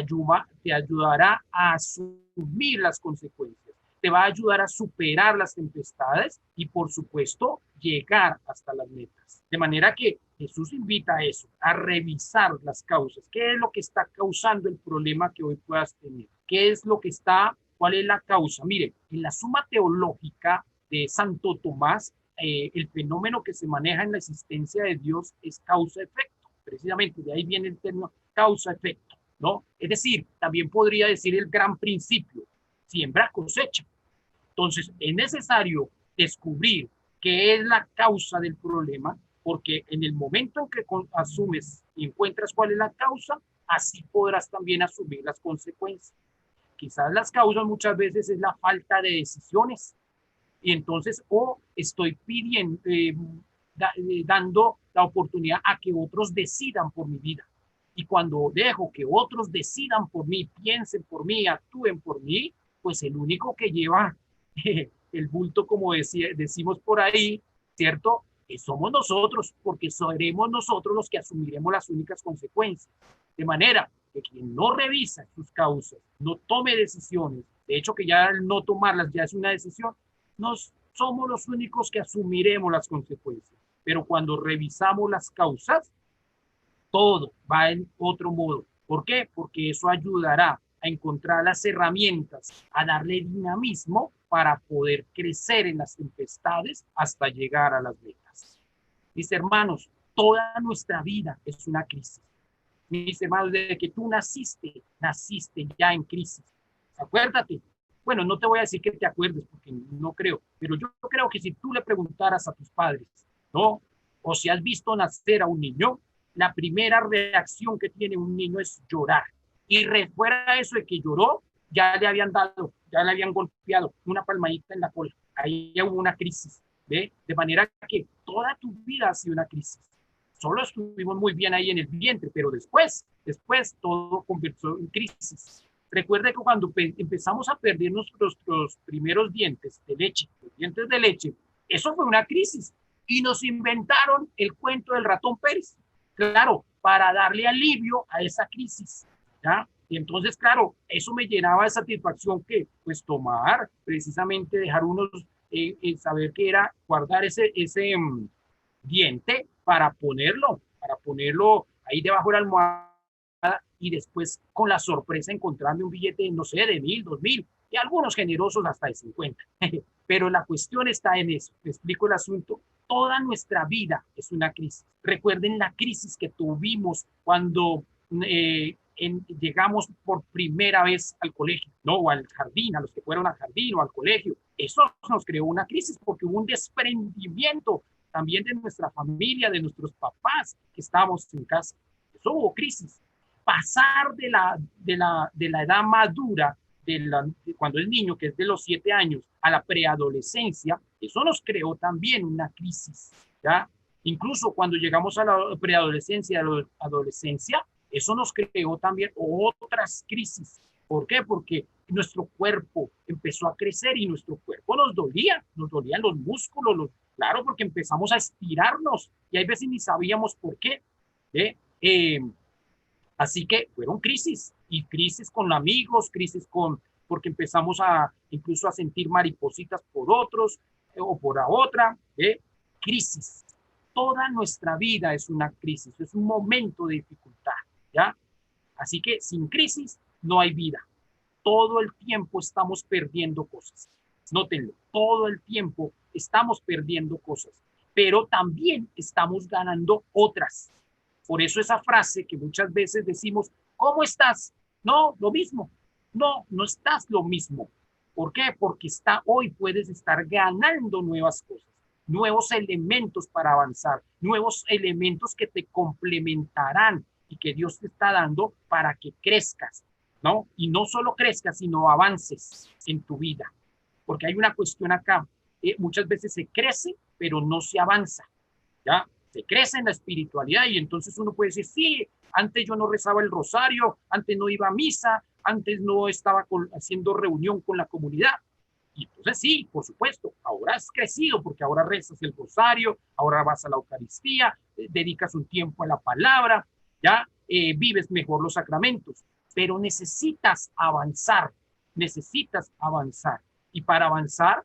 ayudará a asumir las consecuencias, te va a ayudar a superar las tempestades y, por supuesto, llegar hasta las metas. De manera que Jesús invita a eso, a revisar las causas. ¿Qué es lo que está causando el problema que hoy puedas tener? ¿Qué es lo que está, cuál es la causa? Mire, en la Suma Teológica de Santo Tomás, el fenómeno que se maneja en la existencia de Dios es causa-efecto. Precisamente de ahí viene el término causa-efecto, ¿no? Es decir, también podría decir el gran principio, siembra, cosecha. Entonces, es necesario descubrir qué es la causa del problema, porque en el momento en que asumes y encuentras cuál es la causa, así podrás también asumir las consecuencias. Quizás las causas muchas veces es la falta de decisiones, y entonces estoy pidiendo, dando la oportunidad a que otros decidan por mi vida. Y cuando dejo que otros decidan por mí, piensen por mí, actúen por mí, pues el único que lleva el bulto, como decimos por ahí, ¿cierto? Somos nosotros, porque seremos nosotros los que asumiremos las únicas consecuencias. De manera que quien no revisa sus causas, no tome decisiones, de hecho que ya el no tomarlas ya es una decisión, somos los únicos que asumiremos las consecuencias. Pero cuando revisamos las causas, todo va en otro modo. ¿Por qué? Porque eso ayudará a encontrar las herramientas, a darle dinamismo para poder crecer en las tempestades hasta llegar a las metas. Mis hermanos, toda nuestra vida es una crisis. Mis hermanos, desde que tú naciste ya en crisis. Acuérdate. Bueno, no te voy a decir que te acuerdes porque no creo, pero yo creo que si tú le preguntaras a tus padres, ¿no? O si has visto nacer a un niño, la primera reacción que tiene un niño es llorar. Y fuera de eso de que lloró, ya le habían golpeado una palmadita en la cola. Ahí hubo una crisis, ¿ve? De manera que toda tu vida ha sido una crisis. Solo estuvimos muy bien ahí en el vientre, pero después todo convirtió en crisis. Recuerde que cuando empezamos a perder nuestros primeros dientes de leche, los dientes de leche, eso fue una crisis. Y nos inventaron el cuento del ratón Pérez. Claro, para darle alivio a esa crisis, ¿ya? Y entonces, claro, eso me llenaba de satisfacción que, pues, tomar, precisamente dejar unos, saber que era guardar ese diente para ponerlo ahí debajo de la almohada y después con la sorpresa encontrarme un billete, no sé, de 1.000, 2.000 y algunos generosos hasta de 50. Pero la cuestión está en eso. Te explico el asunto. Toda nuestra vida es una crisis. Recuerden la crisis que tuvimos cuando llegamos por primera vez al colegio, ¿no? O al jardín, a los que fueron al jardín o al colegio. Eso nos creó una crisis porque hubo un desprendimiento también de nuestra familia, de nuestros papás que estábamos en casa. Eso hubo crisis. Pasar de la edad madura, cuando el niño, que es de los 7 años, a la preadolescencia, eso nos creó también una crisis, ¿ya? Incluso cuando llegamos a la preadolescencia, a la adolescencia, eso nos creó también otras crisis. ¿Por qué? Porque nuestro cuerpo empezó a crecer y nuestro cuerpo nos dolían los músculos, claro, porque empezamos a estirarnos y hay veces ni sabíamos por qué. Así que fueron crisis, y crisis con amigos, crisis porque empezamos incluso a sentir maripositas por otros o por la otra, crisis. Toda nuestra vida es una crisis, es un momento de dificultad, ¿ya? Así que sin crisis no hay vida. Todo el tiempo estamos perdiendo cosas. Nótenlo, todo el tiempo estamos perdiendo cosas, pero también estamos ganando otras. Por eso esa frase que muchas veces decimos, ¿cómo estás? No, lo mismo. No, no estás lo mismo. ¿Por qué? Porque hoy puedes estar ganando nuevas cosas, nuevos elementos para avanzar, nuevos elementos que te complementarán y que Dios te está dando para que crezcas, ¿no? Y no solo crezcas, sino avances en tu vida. Porque hay una cuestión acá, muchas veces se crece, pero no se avanza, ¿ya? Se crece en la espiritualidad y entonces uno puede decir, sí, antes yo no rezaba el rosario, antes no iba a misa, antes no estaba haciendo reunión con la comunidad. Y entonces sí, por supuesto, ahora has crecido porque ahora rezas el rosario, ahora vas a la Eucaristía, dedicas un tiempo a la palabra, ya vives mejor los sacramentos, pero necesitas avanzar, necesitas avanzar. Y para avanzar,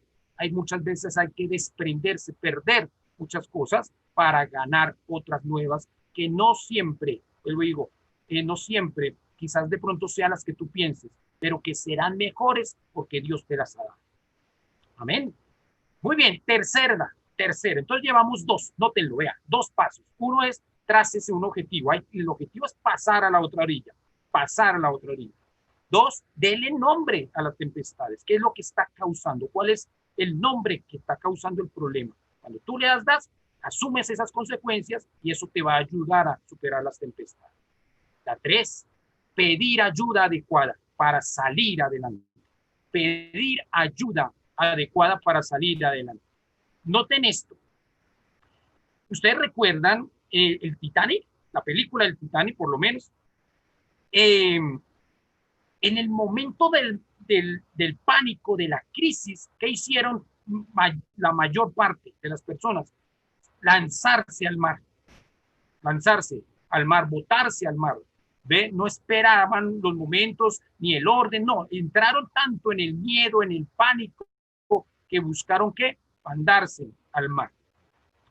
muchas veces hay que desprenderse, perder muchas cosas para ganar otras nuevas que no siempre, lo digo, no siempre, quizás de pronto sean las que tú pienses, pero que serán mejores porque Dios te las ha dado. Amén. Muy bien, tercera. Entonces llevamos dos, nótenlo, vea, dos pasos. Uno es trácese un objetivo. El objetivo es pasar a la otra orilla, pasar a la otra orilla. Dos, dele nombre a las tempestades. ¿Qué es lo que está causando? ¿Cuál es el nombre que está causando el problema? Cuando tú le das, asumes esas consecuencias y eso te va a ayudar a superar las tempestades. La tres, pedir ayuda adecuada para salir adelante. Pedir ayuda adecuada para salir adelante. Noten esto. Ustedes recuerdan el Titanic, la película del Titanic, por lo menos. En el momento del pánico, de la crisis, ¿qué hicieron la mayor parte de las personas? Lanzarse al mar, botarse al mar. ¿Ve? No esperaban los momentos ni el orden, no, entraron tanto en el miedo, en el pánico, que buscaron que mandarse al mar.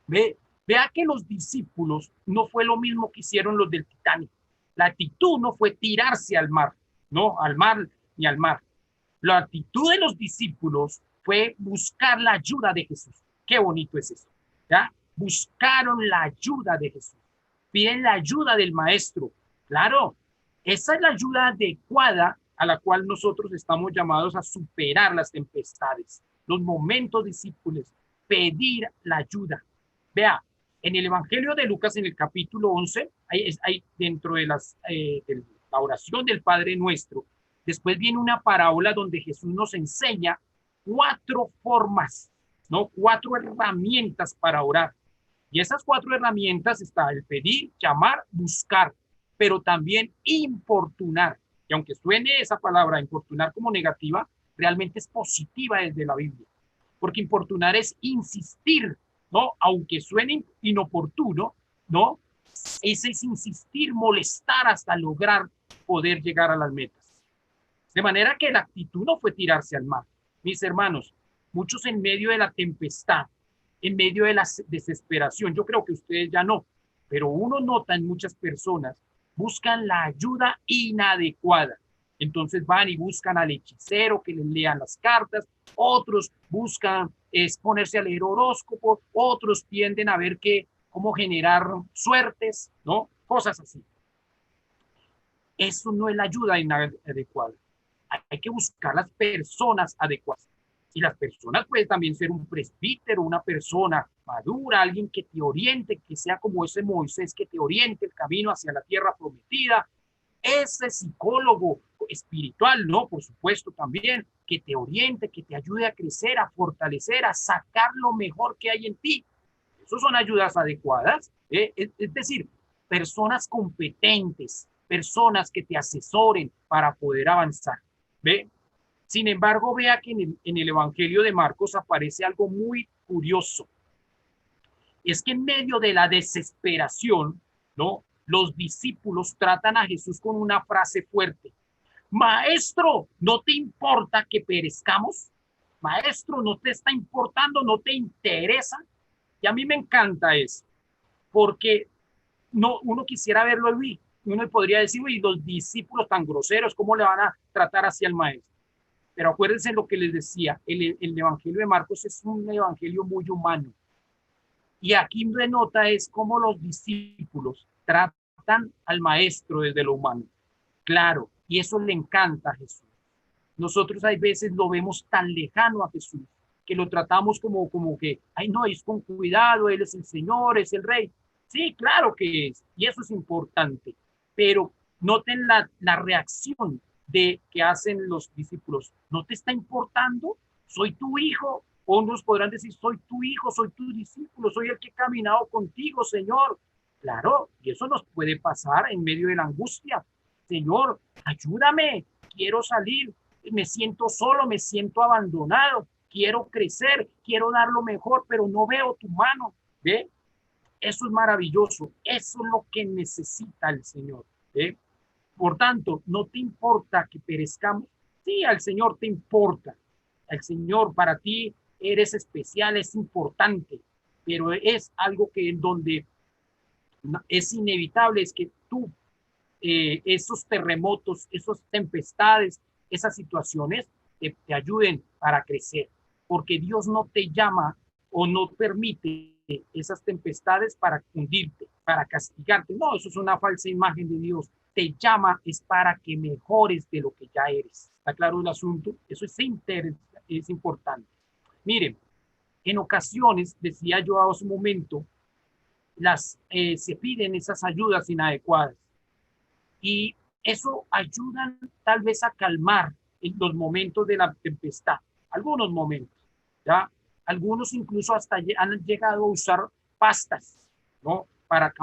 Vea que los discípulos no fue lo mismo que hicieron los del Titanic. La actitud no fue tirarse al mar, no al mar ni al mar. La actitud de los discípulos fue buscar la ayuda de Jesús. Qué bonito es eso, ¿ya? Buscaron la ayuda de Jesús. Piden la ayuda del Maestro. Claro, esa es la ayuda adecuada a la cual nosotros estamos llamados a superar las tempestades, los momentos difíciles, pedir la ayuda. Vea, en el Evangelio de Lucas, en el capítulo 11, hay dentro de la oración del Padre Nuestro, después viene una parábola donde Jesús nos enseña 4 formas, ¿no? 4 herramientas para orar. Y esas 4 herramientas está el pedir, llamar, buscar, pero también importunar. Y aunque suene esa palabra importunar como negativa, realmente es positiva desde la Biblia. Porque importunar es insistir, ¿no? Aunque suene inoportuno, ¿no? Ese es insistir, molestar hasta lograr poder llegar a las metas. De manera que la actitud no fue tirarse al mar. Mis hermanos, muchos en medio de la tempestad, en medio de la desesperación, yo creo que ustedes ya no, pero uno nota en muchas personas, buscan la ayuda inadecuada. Entonces van y buscan al hechicero que les lean las cartas, otros buscan ponerse a leer horóscopo, otros tienden a ver cómo generar suertes, ¿no? Cosas así. Eso no es la ayuda inadecuada. Hay que buscar las personas adecuadas. Y las personas pueden también ser un presbítero, una persona madura, alguien que te oriente, que sea como ese Moisés que te oriente el camino hacia la tierra prometida. Ese psicólogo espiritual, ¿no? Por supuesto también, que te oriente, que te ayude a crecer, a fortalecer, a sacar lo mejor que hay en ti. Esas son ayudas adecuadas. Es decir, personas competentes, personas que te asesoren para poder avanzar. ¿Ve? Sin embargo, vea que en el Evangelio de Marcos aparece algo muy curioso. Es que en medio de la desesperación, ¿no? los discípulos tratan a Jesús con una frase fuerte. Maestro, ¿no te importa que perezcamos? Maestro, ¿no te está importando? ¿No te interesa? Y a mí me encanta eso, porque no, uno quisiera verlo ahí. Uno podría decir, uy, los discípulos tan groseros, ¿cómo le van a tratar así al maestro? Pero acuérdense lo que les decía, el Evangelio de Marcos es un evangelio muy humano. Y aquí denota es cómo los discípulos tratan al maestro desde lo humano. Claro, y eso le encanta a Jesús. Nosotros hay veces lo vemos tan lejano a Jesús, que lo tratamos como que, ay no, es con cuidado, Él es el Señor, es el Rey. Sí, claro que es, y eso es importante, pero noten la reacción de que hacen los discípulos. ¿No te está importando? Soy tu hijo. O nos podrán decir, soy tu hijo, soy tu discípulo, soy el que he caminado contigo, Señor. Claro, y eso nos puede pasar en medio de la angustia. Señor, ayúdame, quiero salir, me siento solo, me siento abandonado, quiero crecer, quiero dar lo mejor, pero no veo tu mano. ¿Ve? Eso es maravilloso, eso es lo que necesita el Señor. ¿Ve? Por tanto, no te importa que perezcamos. Sí, al Señor te importa. Al Señor, para ti eres especial, es importante, pero es algo que en donde es inevitable, es que tú, esos terremotos, esas tempestades, esas situaciones te ayuden para crecer, porque Dios no te llama o no permite esas tempestades para hundirte, para castigarte. No, eso es una falsa imagen de Dios. Te llama es para que mejores de lo que ya eres. ¿Está claro el asunto? Eso es importante. Miren, en ocasiones, decía yo hace un momento, se piden esas ayudas inadecuadas y eso ayuda tal vez a calmar en los momentos de la tempestad, algunos momentos, ¿ya? Algunos incluso hasta han llegado a usar pastas, ¿no? Para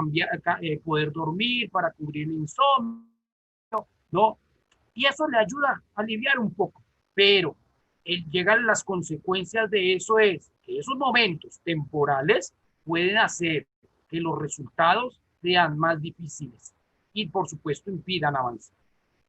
poder dormir, para cubrir el insomnio, ¿no? Y eso le ayuda a aliviar un poco, pero llegan las consecuencias de eso es que esos momentos temporales pueden hacer que los resultados sean más difíciles y por supuesto impidan avanzar.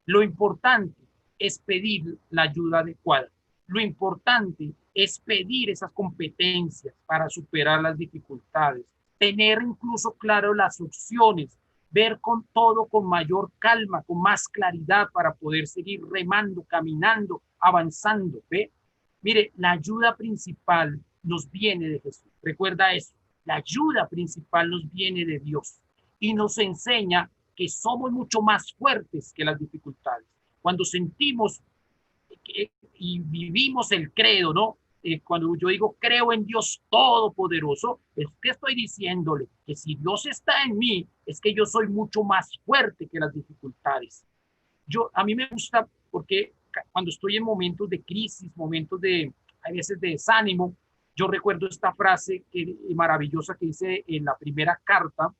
Lo importante es pedir la ayuda adecuada. Lo importante es pedir esas competencias para superar las dificultades, tener incluso claro las opciones, ver con todo con mayor calma, con más claridad para poder seguir remando, caminando, avanzando. ¿Ve? Mire, la ayuda principal nos viene de Jesús. Recuerda eso. La ayuda principal nos viene de Dios y nos enseña que somos mucho más fuertes que las dificultades. Cuando sentimos y vivimos el credo, ¿no? Cuando yo digo creo en Dios Todopoderoso, es que estoy diciéndole que si Dios está en mí, es que yo soy mucho más fuerte que las dificultades. A mí me gusta porque cuando estoy en momentos de crisis, momentos a veces de desánimo, yo recuerdo esta frase maravillosa que dice en la primera carta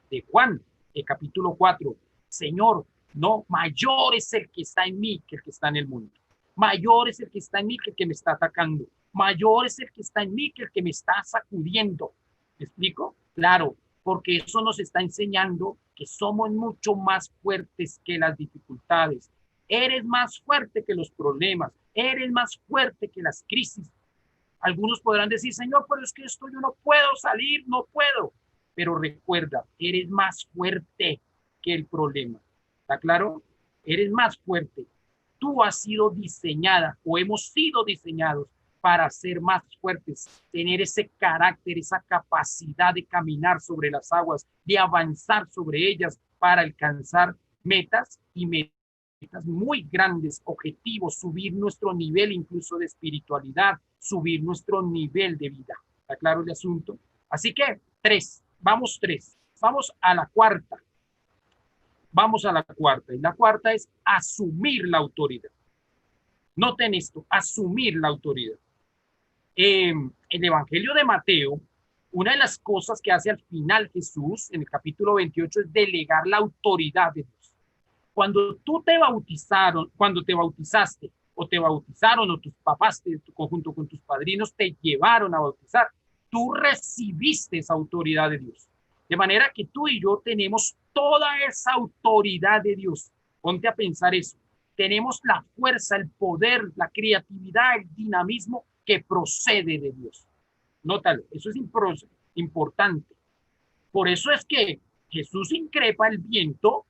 de Juan, el capítulo 4, Señor, no, mayor es el que está en mí que el que está en el mundo. Mayor es el que está en mí que el que me está atacando. Mayor es el que está en mí que el que me está sacudiendo. ¿Me explico? Claro, porque eso nos está enseñando que somos mucho más fuertes que las dificultades. Eres más fuerte que los problemas. Eres más fuerte que las crisis. Algunos podrán decir, Señor, pero es que esto yo no puedo salir, no puedo. Pero recuerda, eres más fuerte que el problema. ¿Está claro? Eres más fuerte. Tú has sido diseñada o hemos sido diseñados para ser más fuertes, tener ese carácter, esa capacidad de caminar sobre las aguas, de avanzar sobre ellas para alcanzar metas y metas muy grandes, objetivos, subir nuestro nivel incluso de espiritualidad, subir nuestro nivel de vida. ¿Está claro el asunto? Así que vamos a la cuarta. Vamos a la cuarta. Y la cuarta es asumir la autoridad. Noten esto, asumir la autoridad. En el Evangelio de Mateo, una de las cosas que hace al final Jesús, en el capítulo 28, es delegar la autoridad de Dios. Cuando te bautizaste, o te bautizaron, o tus papás, junto con tus padrinos, te llevaron a bautizar, tú recibiste esa autoridad de Dios. De manera que tú y yo tenemos toda esa autoridad de Dios. Ponte a pensar eso. Tenemos la fuerza, el poder, la creatividad, el dinamismo que procede de Dios. Nótalo, eso es importante. Por eso es que Jesús increpa el viento,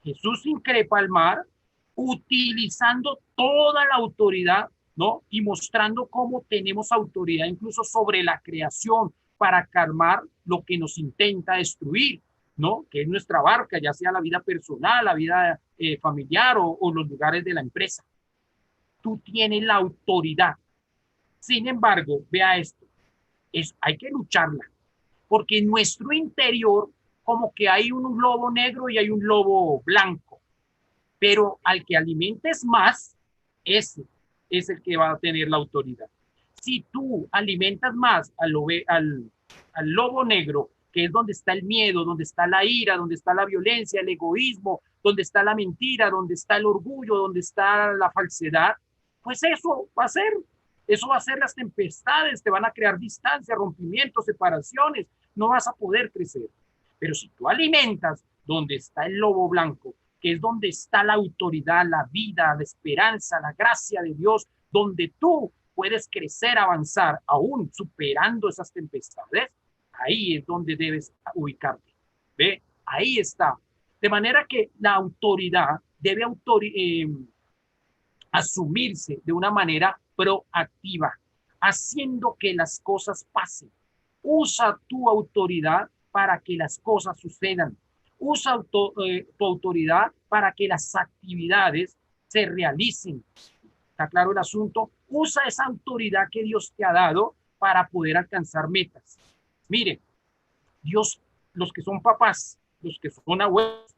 Jesús increpa el mar, utilizando toda la autoridad, ¿no? Y mostrando cómo tenemos autoridad incluso sobre la creación para calmar lo que nos intenta destruir, ¿no? Que es nuestra barca, ya sea la vida personal, la vida familiar o los lugares de la empresa. Tú tienes la autoridad. Sin embargo, vea esto, hay que lucharla, porque en nuestro interior como que hay un lobo negro y hay un lobo blanco, pero al que alimentes más, ese es el que va a tener la autoridad. Si tú alimentas más al lobo negro, que es donde está el miedo, donde está la ira, donde está la violencia, el egoísmo, donde está la mentira, donde está el orgullo, donde está la falsedad, pues eso va a ser las tempestades, te van a crear distancia, rompimientos, separaciones, no vas a poder crecer. Pero si tú alimentas donde está el lobo blanco, que es donde está la autoridad, la vida, la esperanza, la gracia de Dios, donde tú puedes crecer, avanzar, aún superando esas tempestades, ahí es donde debes ubicarte. ¿Ve? Ahí está. De manera que la autoridad debe asumirse de una manera proactiva, haciendo que las cosas pasen. Usa tu autoridad para que las cosas sucedan. Usa tu autoridad para que las actividades se realicen. ¿Está claro el asunto? Usa esa autoridad que Dios te ha dado para poder alcanzar metas. Mire, Dios, los que son papás, los que son abuelos,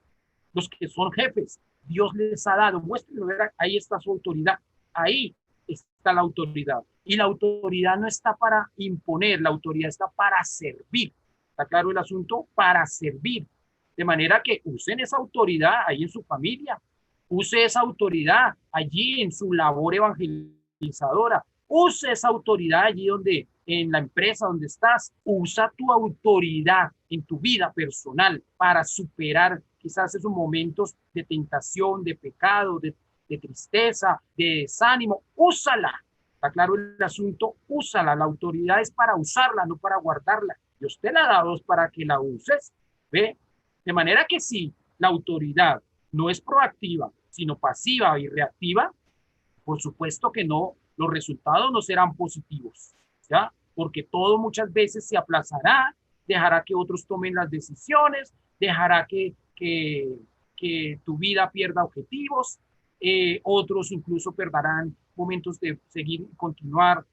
los que son jefes, Dios les ha dado, muéstrenlo, ahí está su autoridad, ahí está la autoridad. Y la autoridad no está para imponer, la autoridad está para servir. ¿Está claro el asunto? Para servir. De manera que usen esa autoridad ahí en su familia, use esa autoridad allí en su labor evangelizadora, use esa autoridad allí donde, en la empresa donde estás, usa tu autoridad en tu vida personal para superar quizás esos momentos de tentación, de pecado, de tristeza, de desánimo, úsala. ¿Está claro el asunto? Úsala. La autoridad es para usarla, no para guardarla. Dios te la ha dado para que la uses. ¿Ve? De manera que si la autoridad no es proactiva, sino pasiva y reactiva, por supuesto que no, los resultados no serán positivos, ¿ya? Porque todo muchas veces se aplazará, dejará que otros tomen las decisiones, dejará que tu vida pierda objetivos, otros incluso perderán momentos de seguir y continuar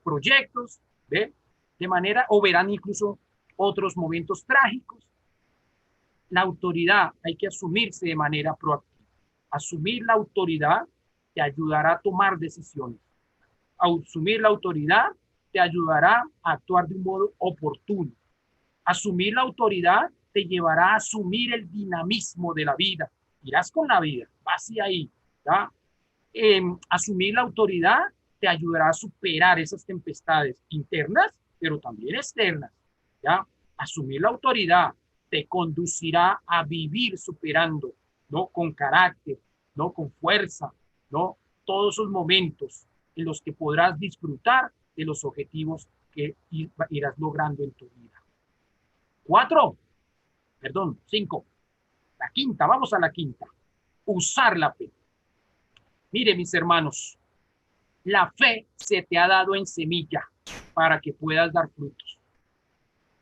proyectos, ¿ve? De manera, o verán incluso otros momentos trágicos. La autoridad hay que asumirse de manera proactiva. Asumir la autoridad te ayudará a tomar decisiones. Asumir la autoridad te ayudará a actuar de un modo oportuno. Asumir la autoridad te llevará a asumir el dinamismo de la vida. Irás con la vida, vas ahí. ¿Ya? Asumir la autoridad te ayudará a superar esas tempestades internas, pero también externas. ¿Ya? Asumir la autoridad te conducirá a vivir superando, ¿no? Con carácter, ¿no? Con fuerza, ¿no? Todos esos momentos en los que podrás disfrutar de los objetivos que irás logrando en tu vida. 5. La quinta, vamos a la quinta. Usar la fe. Mire, mis hermanos, la fe se te ha dado en semilla para que puedas dar frutos.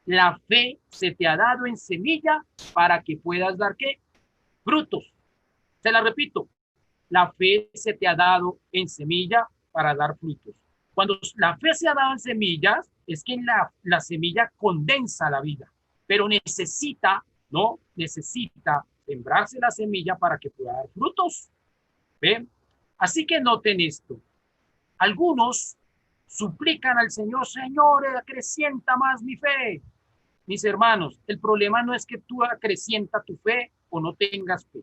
La fe se te ha dado en semilla para que puedas dar ¿qué? Frutos. Se la repito, la fe se te ha dado en semilla para dar frutos. Cuando la fe se ha dado en semillas, es que la semilla condensa la vida, pero necesita, ¿no? Necesita sembrarse la semilla para que pueda dar frutos. ¿Ven? Así que noten esto. Algunos suplican al Señor, Señor, acrecienta más mi fe. Mis hermanos, el problema no es que tú acrecienta tu fe o no tengas fe.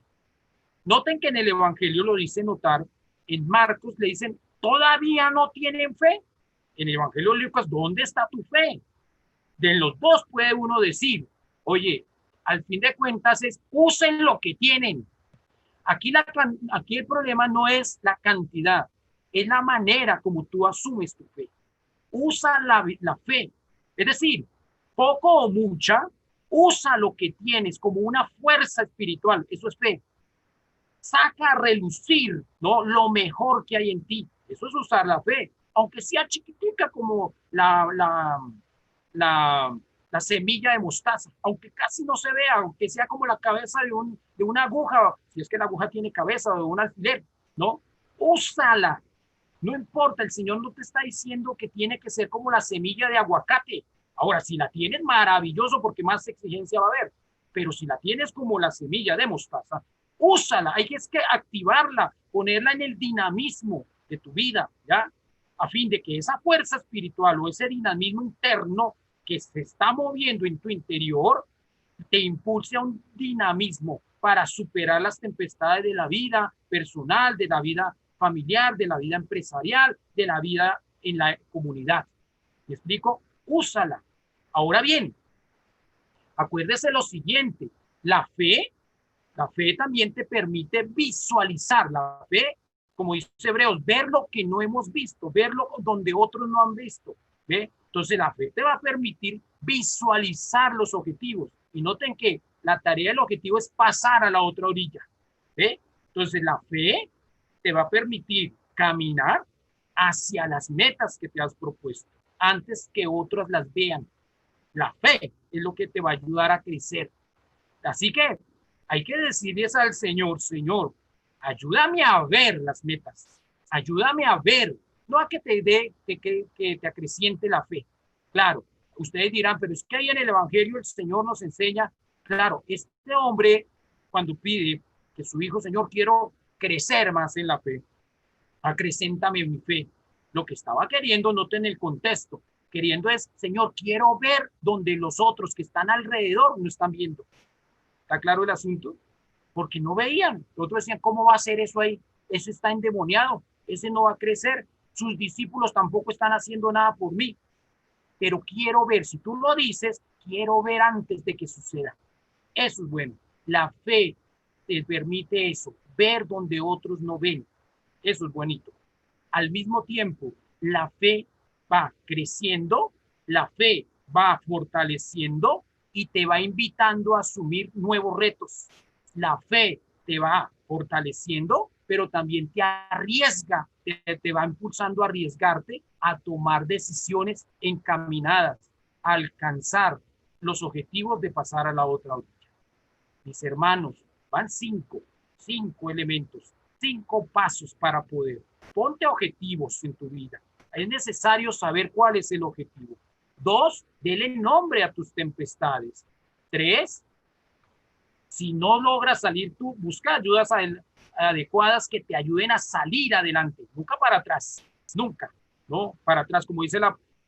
Noten que en el Evangelio lo dice notar, en Marcos le dicen, ¿todavía no tienen fe? En el Evangelio de Lucas, ¿dónde está tu fe? De los dos puede uno decir, oye, al fin de cuentas es usen lo que tienen. Aquí el problema no es la cantidad, es la manera como tú asumes tu fe. Usa la fe, es decir, poco o mucha, usa lo que tienes como una fuerza espiritual, eso es fe. Saca a relucir, ¿no?, lo mejor que hay en ti, eso es usar la fe, aunque sea chiquitica como la, la semilla de mostaza, aunque casi no se vea, aunque sea como la cabeza de una aguja, si es que la aguja tiene cabeza, o de un alfiler, ¿no? Úsala. No importa, el Señor no te está diciendo que tiene que ser como la semilla de aguacate. Ahora, si la tienes, maravilloso, porque más exigencia va a haber. Pero si la tienes como la semilla de mostaza, úsala. Hay que activarla, ponerla en el dinamismo de tu vida, ¿ya? A fin de que esa fuerza espiritual o ese dinamismo interno que se está moviendo en tu interior te impulse a un dinamismo para superar las tempestades de la vida personal, de la vida familiar, de la vida empresarial, de la vida en la comunidad. ¿Me explico? Úsala. Ahora bien, acuérdese lo siguiente, la fe también te permite visualizar. La fe, como dice Hebreos, ver lo que no hemos visto, verlo donde otros no han visto. ¿Ve? Entonces la fe te va a permitir visualizar los objetivos. Y noten que la tarea del objetivo es pasar a la otra orilla. ¿Ve? Entonces la fe te va a permitir caminar hacia las metas que te has propuesto antes que otros las vean. La fe es lo que te va a ayudar a crecer. Así que hay que decirles al Señor, Señor, ayúdame a ver las metas, ayúdame a ver, no a que te dé, que te acreciente la fe. Claro, ustedes dirán, pero es que ahí en el Evangelio el Señor nos enseña, claro, este hombre cuando pide que su hijo, Señor, quiero crecer más en la fe, acrecéntame mi fe. Lo que estaba queriendo, noten el contexto, queriendo es, Señor, quiero ver donde los otros que están alrededor no están viendo. ¿Está claro el asunto? Porque no veían. Los otros decían, ¿cómo va a ser eso ahí? Eso está endemoniado, ese no va a crecer. Sus discípulos tampoco están haciendo nada por mí. Pero quiero ver, si tú lo dices, quiero ver antes de que suceda. Eso es bueno. La fe te permite eso, ver donde otros no ven. Eso es bonito. Al mismo tiempo, la fe va creciendo, la fe va fortaleciendo y te va invitando a asumir nuevos retos. La fe te va fortaleciendo, pero también te arriesga, te va impulsando a arriesgarte a tomar decisiones encaminadas, a alcanzar los objetivos de pasar a la otra orilla. Mis hermanos, van cinco elementos, 5 pasos para poder. Ponte objetivos en tu vida. Es necesario saber cuál es el objetivo. 2, dele nombre a tus tempestades. 3, si no logras salir tú, busca ayudas adecuadas que te ayuden a salir adelante. Nunca para atrás, nunca, ¿no? Para atrás, como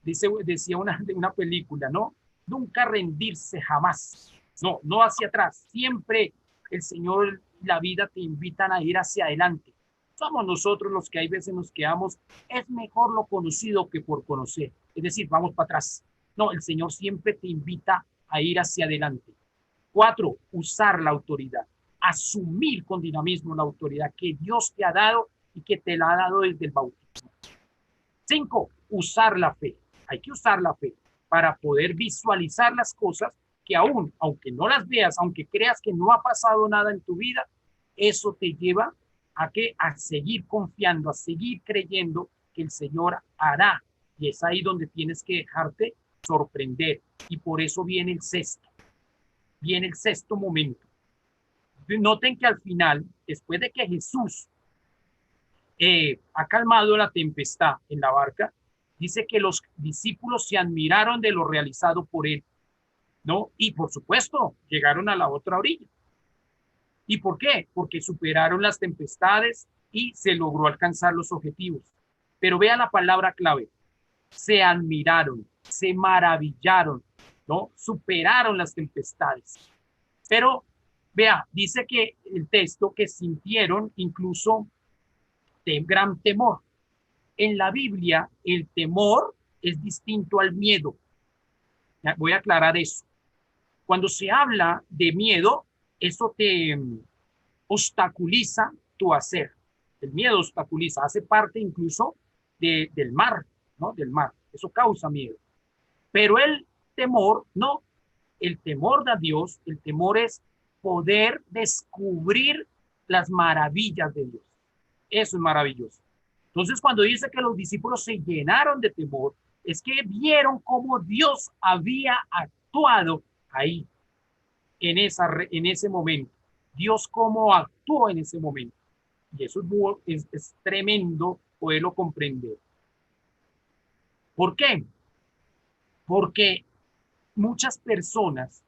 decía una película, ¿no? Nunca rendirse jamás. No, no hacia atrás. Siempre el Señor y la vida te invitan a ir hacia adelante. Somos nosotros los que hay veces nos quedamos, es mejor lo conocido que por conocer. Es decir, vamos para atrás. No, el Señor siempre te invita a ir hacia adelante. 4, usar la autoridad. Asumir con dinamismo la autoridad que Dios te ha dado y que te la ha dado desde el bautismo. 5, usar la fe. Hay que usar la fe para poder visualizar las cosas que aún, aunque no las veas, aunque creas que no ha pasado nada en tu vida, eso te lleva a seguir confiando, a seguir creyendo que el Señor hará. Y es ahí donde tienes que dejarte sorprender. Y por eso viene el sexto momento. Noten que al final, después de que Jesús ha calmado la tempestad en la barca, dice que los discípulos se admiraron de lo realizado por él, ¿no? Y por supuesto, llegaron a la otra orilla. ¿Y por qué? Porque superaron las tempestades y se logró alcanzar los objetivos. Pero vea la palabra clave. Se admiraron, se maravillaron, ¿no? Superaron las tempestades. Pero vea, dice que el texto que sintieron incluso gran temor. En la Biblia, el temor es distinto al miedo. Voy a aclarar eso. Cuando se habla de miedo, eso te obstaculiza tu hacer. El miedo obstaculiza, hace parte incluso del mar, ¿no? Del mar. Eso causa miedo. Pero el temor, no. El temor de Dios, el temor es poder descubrir las maravillas de Dios. Eso es maravilloso. Entonces, cuando dice que los discípulos se llenaron de temor, es que vieron cómo Dios había actuado ahí, en ese momento. Dios cómo actuó en ese momento. Y eso es tremendo poderlo comprender. ¿Por qué? Porque muchas personas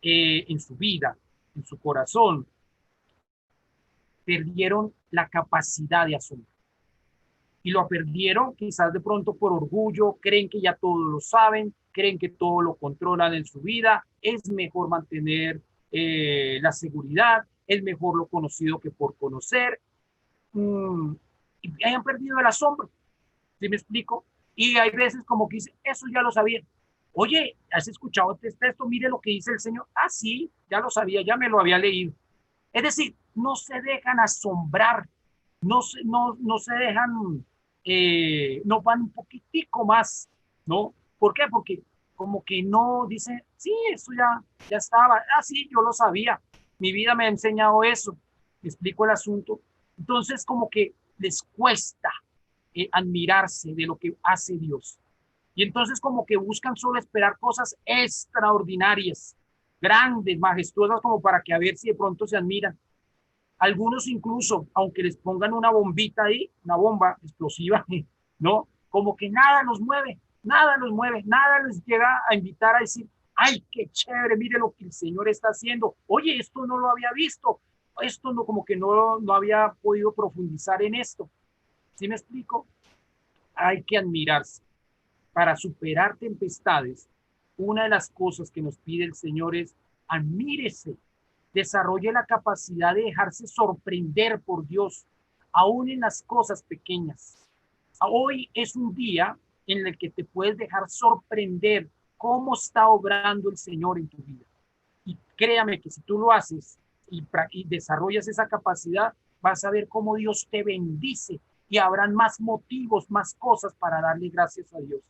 en su vida, en su corazón, perdieron la capacidad de asombro. Y lo perdieron quizás de pronto por orgullo, creen que ya todo lo saben, creen que todo lo controlan en su vida, es mejor mantener la seguridad, es mejor lo conocido que por conocer, y hayan perdido el asombro, ¿sí me explico? Y hay veces como que dice, eso ya lo sabía. Oye, ¿has escuchado este texto? Mire lo que dice el Señor. Ah, sí, ya lo sabía, ya me lo había leído. Es decir, no se dejan asombrar, no se dejan, no van un poquitico más, ¿no? ¿Por qué? Porque como que no dicen, sí, eso ya estaba, ah, sí, yo lo sabía, mi vida me ha enseñado eso, me explico el asunto. Entonces, como que les cuesta admirarse de lo que hace Dios. Y entonces como que buscan solo esperar cosas extraordinarias, grandes, majestuosas, como para que a ver si de pronto se admiran. Algunos incluso, aunque les pongan una bombita ahí, una bomba explosiva, ¿no? Como que nada nos mueve, nada nos mueve, nada les llega a invitar a decir, ay, qué chévere, mire lo que el Señor está haciendo. Oye, esto no lo había visto, esto no, como que no había podido profundizar en esto. ¿Sí me explico? Hay que admirarse. Para superar tempestades, una de las cosas que nos pide el Señor es admírese, desarrolle la capacidad de dejarse sorprender por Dios, aún en las cosas pequeñas. Hoy es un día en el que te puedes dejar sorprender cómo está obrando el Señor en tu vida. Y créame que si tú lo haces y desarrollas esa capacidad, vas a ver cómo Dios te bendice y habrán más motivos, más cosas para darle gracias a Dios.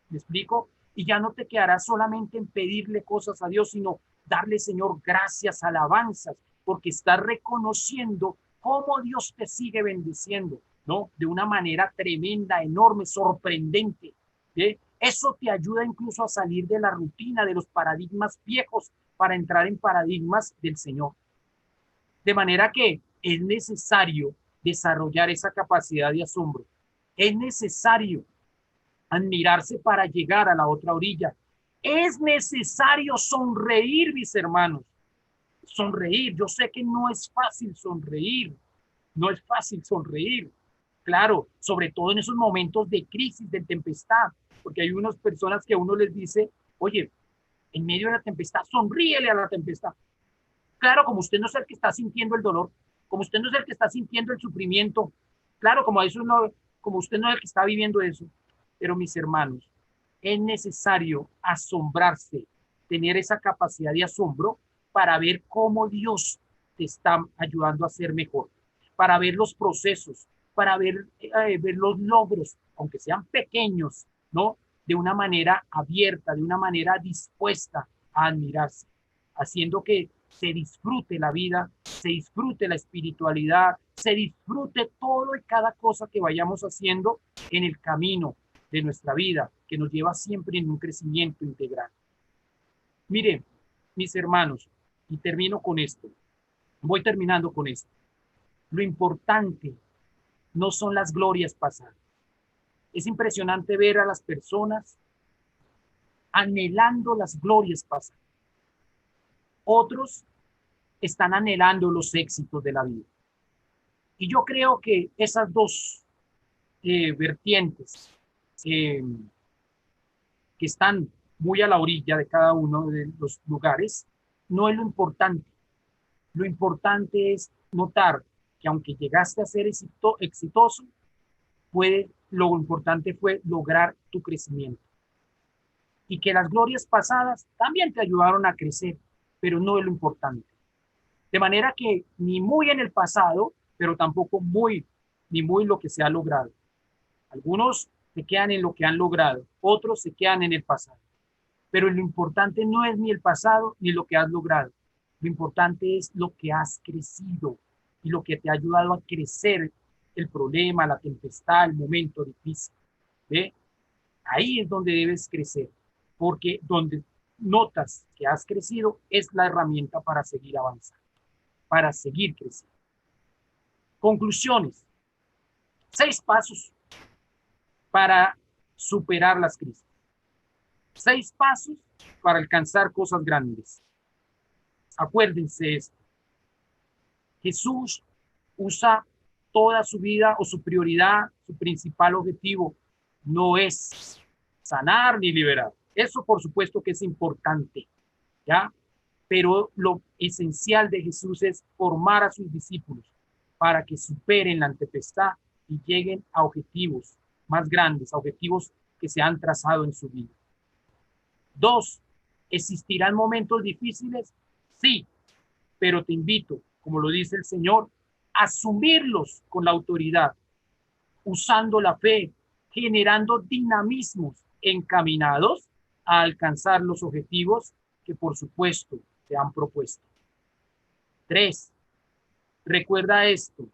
¿Me explico? Y ya no te quedarás solamente en pedirle cosas a Dios, sino darle, Señor, gracias, alabanzas, porque estás reconociendo cómo Dios te sigue bendiciendo, ¿no? De una manera tremenda, enorme, sorprendente. ¿Sí? Eso te ayuda incluso a salir de la rutina, de los paradigmas viejos, para entrar en paradigmas del Señor. De manera que es necesario desarrollar esa capacidad de asombro. Es necesario admirarse para llegar a la otra orilla. Es necesario sonreír, mis hermanos. Sonreír. Yo sé que no es fácil sonreír. No es fácil sonreír. Claro, sobre todo en esos momentos de crisis, de tempestad, porque hay unas personas que a uno les dice, oye, en medio de la tempestad, sonríele a la tempestad. Claro, como usted no es el que está sintiendo el dolor, como usted no es el que está sintiendo el sufrimiento, claro, como eso no, como usted no es el que está viviendo eso. Pero mis hermanos, es necesario asombrarse, tener esa capacidad de asombro para ver cómo Dios te está ayudando a ser mejor, para ver los procesos, para ver los logros, aunque sean pequeños, ¿no? De una manera abierta, de una manera dispuesta a admirarse, haciendo que se disfrute la vida, se disfrute la espiritualidad, se disfrute todo y cada cosa que vayamos haciendo en el camino de nuestra vida, que nos lleva siempre en un crecimiento integral. Miren, mis hermanos, y termino con esto, voy terminando con esto. Lo importante no son las glorias pasadas. Es impresionante ver a las personas anhelando las glorias pasadas. Otros están anhelando los éxitos de la vida. Y yo creo que esas dos vertientes eh, que están muy a la orilla de cada uno de los lugares, no es lo importante. Lo importante es notar que aunque llegaste a ser exitoso, lo importante fue lograr tu crecimiento. y que las glorias pasadas también te ayudaron a crecer, pero no es lo importante. De manera que ni muy en el pasado, pero tampoco ni muy lo que se ha logrado. Algunos se quedan en lo que han logrado, otros se quedan en el pasado. Pero lo importante no es ni el pasado ni lo que has logrado. Lo importante es lo que has crecido y lo que te ha ayudado a crecer el problema, la tempestad, el momento difícil. ¿Ve? Ahí es donde debes crecer, porque donde notas que has crecido es la herramienta para seguir avanzando, para seguir creciendo. Conclusiones. 6 pasos para superar las crisis. 6 pasos para alcanzar cosas grandes. Acuérdense esto. Jesús usa toda su vida o su prioridad, su principal objetivo no es sanar ni liberar. Eso por supuesto que es importante, ¿ya? Pero lo esencial de Jesús es formar a sus discípulos para que superen la tempestad y lleguen a objetivos más grandes, a objetivos que se han trazado en su vida. 2, ¿existirán momentos difíciles? Sí, pero te invito, como lo dice el Señor, a asumirlos con la autoridad, usando la fe, generando dinamismos encaminados a alcanzar los objetivos que por supuesto se han propuesto. 3, recuerda esto,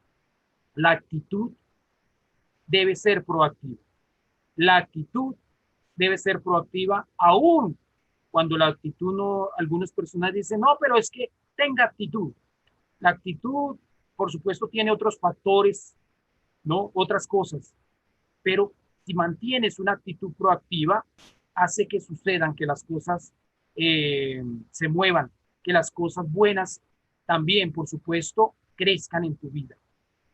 la actitud debe ser proactiva. La actitud debe ser proactiva aún cuando la actitud no, algunas personas dicen, no, pero es que tenga actitud. La actitud, por supuesto, tiene otros factores, ¿no? Otras cosas. Pero si mantienes una actitud proactiva, hace que sucedan, que las cosas se muevan, que las cosas buenas también, por supuesto, crezcan en tu vida,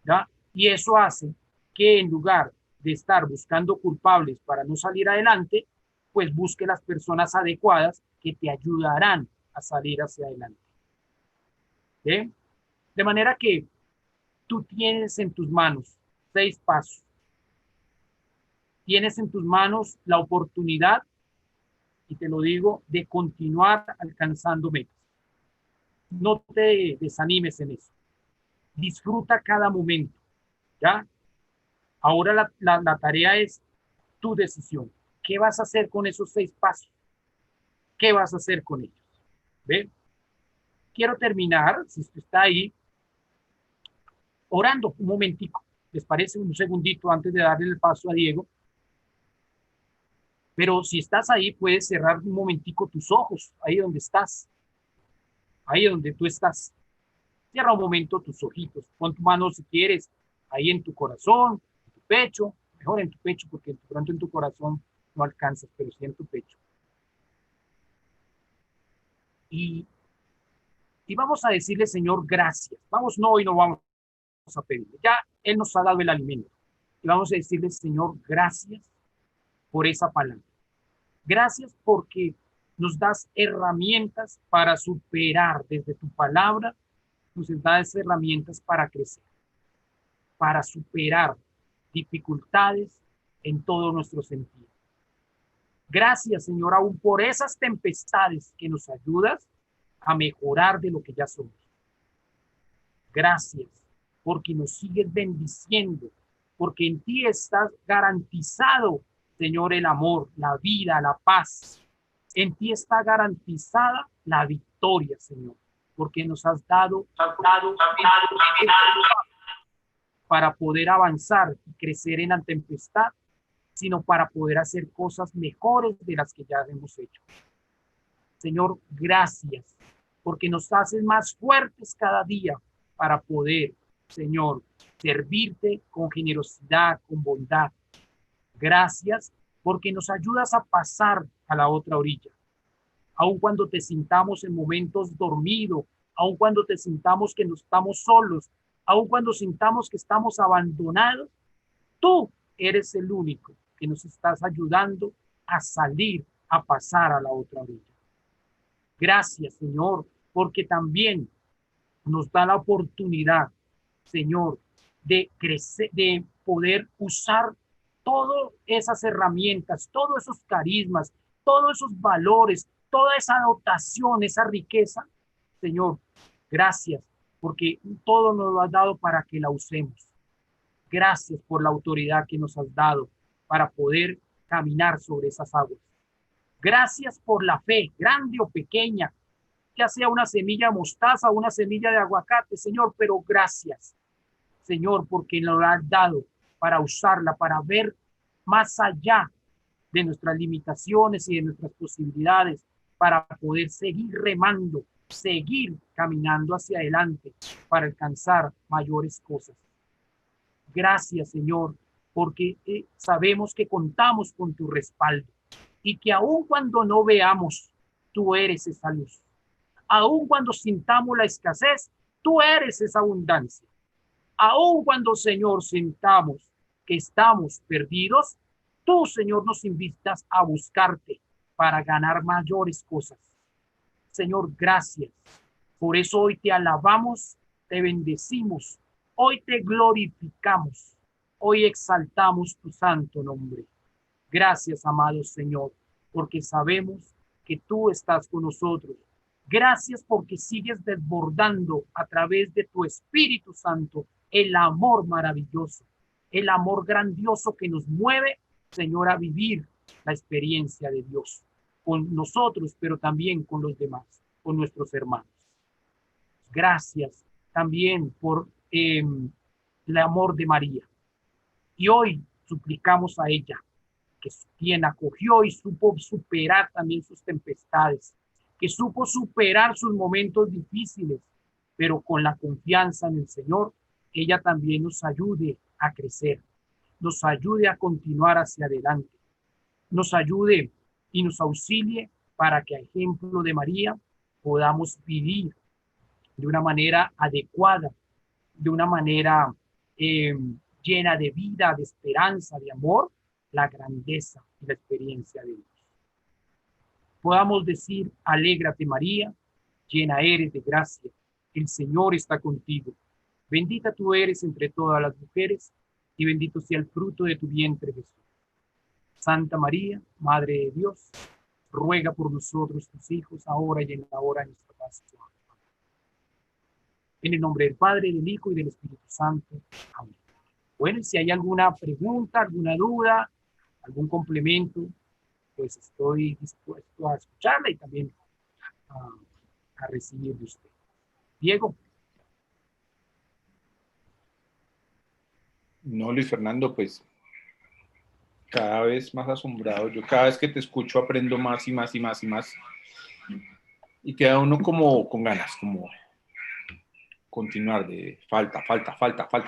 ¿ya? Y eso hace que en lugar de estar buscando culpables para no salir adelante, pues busque las personas adecuadas que te ayudarán a salir hacia adelante. ¿Sí? De manera que tú tienes en tus manos 6 pasos. Tienes en tus manos la oportunidad, y te lo digo, de continuar alcanzando metas. No te desanimes en eso. Disfruta cada momento, ¿ya? Ahora la tarea es tu decisión. ¿Qué vas a hacer con esos 6 pasos? ¿Qué vas a hacer con ellos? ¿Ve? Quiero terminar, si usted está ahí, orando un momentico. ¿Les parece? Un segundito antes de darle el paso a Diego. Pero si estás ahí, puedes cerrar un momentico tus ojos, ahí donde estás, ahí donde tú estás. Cierra un momento tus ojitos, pon tu mano si quieres, ahí en tu corazón, en tu pecho, mejor en tu pecho porque de pronto en tu corazón no alcanzas, pero sí en tu pecho. Y vamos a decirle, Señor, gracias. Vamos, no, hoy no vamos a pedirle. Ya Él nos ha dado el alimento. Y vamos a decirle, Señor, gracias por esa palabra. Gracias porque nos das herramientas para superar desde tu palabra, nos das herramientas para crecer, para superar dificultades en todo nuestro sentido. Gracias, Señor, aún por esas tempestades que nos ayudas a mejorar de lo que ya somos. Gracias porque nos sigues bendiciendo, porque en ti estás garantizado, Señor, el amor, la vida, la paz. En ti está garantizada la victoria, Señor, porque nos has dado para poder avanzar y crecer en la tempestad, sino para poder hacer cosas mejores de las que ya hemos hecho. Señor, gracias, porque nos haces más fuertes cada día para poder, Señor, servirte con generosidad, con bondad. Gracias, porque nos ayudas a pasar a la otra orilla. Aun cuando te sintamos en momentos dormidos, aun cuando te sintamos que no estamos solos, aun cuando sintamos que estamos abandonados, tú eres el único que nos estás ayudando a salir, a pasar a la otra orilla. Gracias, Señor, porque también nos da la oportunidad, Señor, de crecer, de poder usar todas esas herramientas, todos esos carismas, todos esos valores, toda esa dotación, esa riqueza, Señor, gracias, porque todo nos lo has dado para que la usemos. Gracias por la autoridad que nos has dado para poder caminar sobre esas aguas. Gracias por la fe, grande o pequeña, ya sea una semilla de mostaza o una semilla de aguacate, Señor, pero gracias, Señor, porque nos la has dado para usarla, para ver más allá de nuestras limitaciones y de nuestras posibilidades, para poder seguir remando, seguir caminando hacia adelante para alcanzar mayores cosas. Gracias, Señor, porque sabemos que contamos con tu respaldo y que aun cuando no veamos, tú eres esa luz. Aun cuando sintamos la escasez, tú eres esa abundancia. Aun cuando, Señor, sintamos que estamos perdidos, tú, Señor, nos invitas a buscarte para ganar mayores cosas. Señor, gracias. Por eso hoy te alabamos, te bendecimos, hoy te glorificamos, hoy exaltamos tu santo nombre. Gracias, amado Señor, porque sabemos que tú estás con nosotros. Gracias porque sigues desbordando a través de tu Espíritu Santo el amor maravilloso, el amor grandioso que nos mueve, Señor, a vivir la experiencia de Dios con nosotros, pero también con los demás, con nuestros hermanos. Gracias también por el amor de María. Y hoy suplicamos a ella, que quien acogió y supo superar también sus tempestades, que supo superar sus momentos difíciles, pero con la confianza en el Señor, ella también nos ayude a crecer, nos ayude a continuar hacia adelante, nos ayude y nos auxilie para que, a ejemplo de María, podamos vivir de una manera adecuada, de una manera llena de vida, de esperanza, de amor, la grandeza y la experiencia de Dios. Podamos decir, alégrate María, llena eres de gracia, el Señor está contigo. Bendita tú eres entre todas las mujeres y bendito sea el fruto de tu vientre Jesús. Santa María, Madre de Dios, ruega por nosotros tus hijos, ahora y en la hora de nuestra muerte. En el nombre del Padre, del Hijo y del Espíritu Santo. Amén. Bueno, y si hay alguna pregunta, alguna duda, algún complemento, pues estoy dispuesto a escucharla y también a recibir de usted. Diego. No, Luis Fernando, pues cada vez más asombrado. Yo cada vez que te escucho aprendo más y más y más y más. Y queda uno como con ganas, como continuar de falta,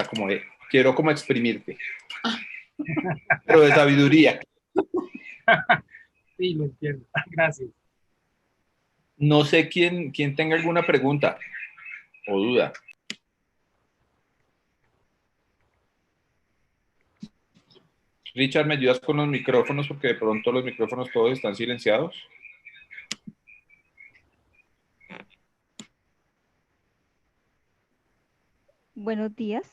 como de quiero como exprimirte. Pero de sabiduría. Sí, lo entiendo. Gracias. No sé quién tenga alguna pregunta o duda. Richard, ¿me ayudas con los micrófonos? Porque de pronto los micrófonos todos están silenciados. Buenos días.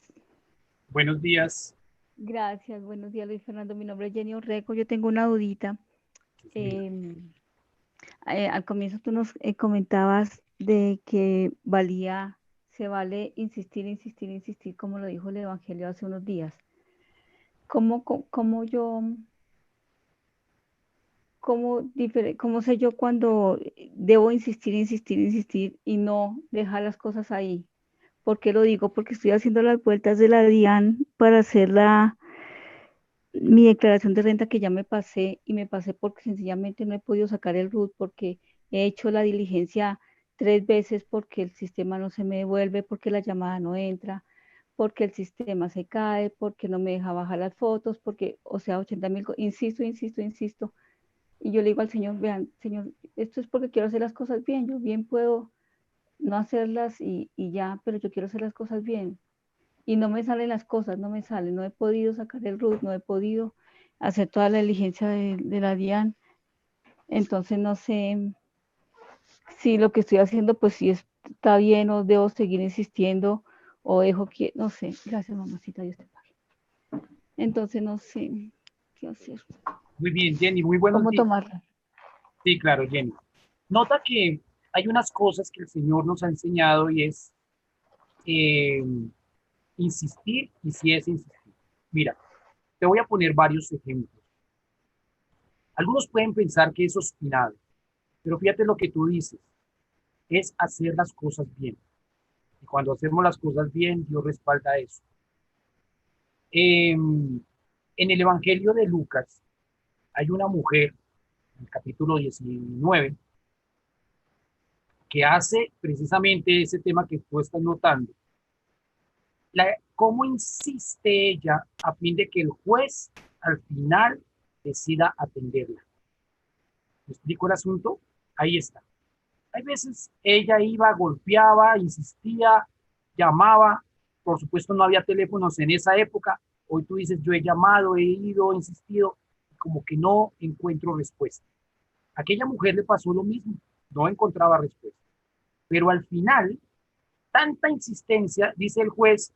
Buenos días. Gracias, buenos días Luis Fernando. Mi nombre es Jenny Orreco. Yo tengo una dudita. Al comienzo tú nos comentabas de que se vale insistir, insistir, insistir, como lo dijo el Evangelio hace unos días. ¿Cómo sé yo cuando debo insistir, insistir, insistir y no dejar las cosas ahí? ¿Por qué lo digo? Porque estoy haciendo las vueltas de la DIAN para hacer mi declaración de renta, que ya me pasé, y me pasé porque sencillamente no he podido sacar el RUT, porque he hecho la diligencia 3 veces, porque el sistema no se me devuelve, porque la llamada no entra, porque el sistema se cae, porque no me deja bajar las fotos, porque, o sea, 80.000, insisto, insisto, insisto. Y yo le digo al Señor, vean, Señor, esto es porque quiero hacer las cosas bien. Yo bien puedo no hacerlas y ya, pero yo quiero hacer las cosas bien. Y no me salen las cosas, no me salen. No he podido sacar el RUT, no he podido hacer toda la diligencia de la DIAN. Entonces no sé si lo que estoy haciendo, pues si está bien, o debo seguir insistiendo, o dejo que, no sé. Gracias, mamacita, Dios te pague. Entonces no sé qué hacer. Muy bien, Jenny, muy buenos ¿Cómo días. tomarla? Sí, claro, Jenny. Nota que hay unas cosas que el Señor nos ha enseñado y es eh, insistir y si es insistir. Mira, te voy a poner varios ejemplos. Algunos pueden pensar que es obstinado, pero fíjate lo que tú dices, es hacer las cosas bien. Y cuando hacemos las cosas bien, Dios respalda eso. En el Evangelio de Lucas hay una mujer, en el capítulo 19, que hace precisamente ese tema que tú estás notando. Cómo insiste ella a fin de que el juez al final decida atenderla. ¿Me explico el asunto? Ahí está. Hay veces ella iba, golpeaba, insistía, llamaba. Por supuesto no había teléfonos en esa época. Hoy tú dices, yo he llamado, he ido, he insistido, como que no encuentro respuesta. A aquella mujer le pasó lo mismo, no encontraba respuesta. Pero al final, tanta insistencia, dice el juez,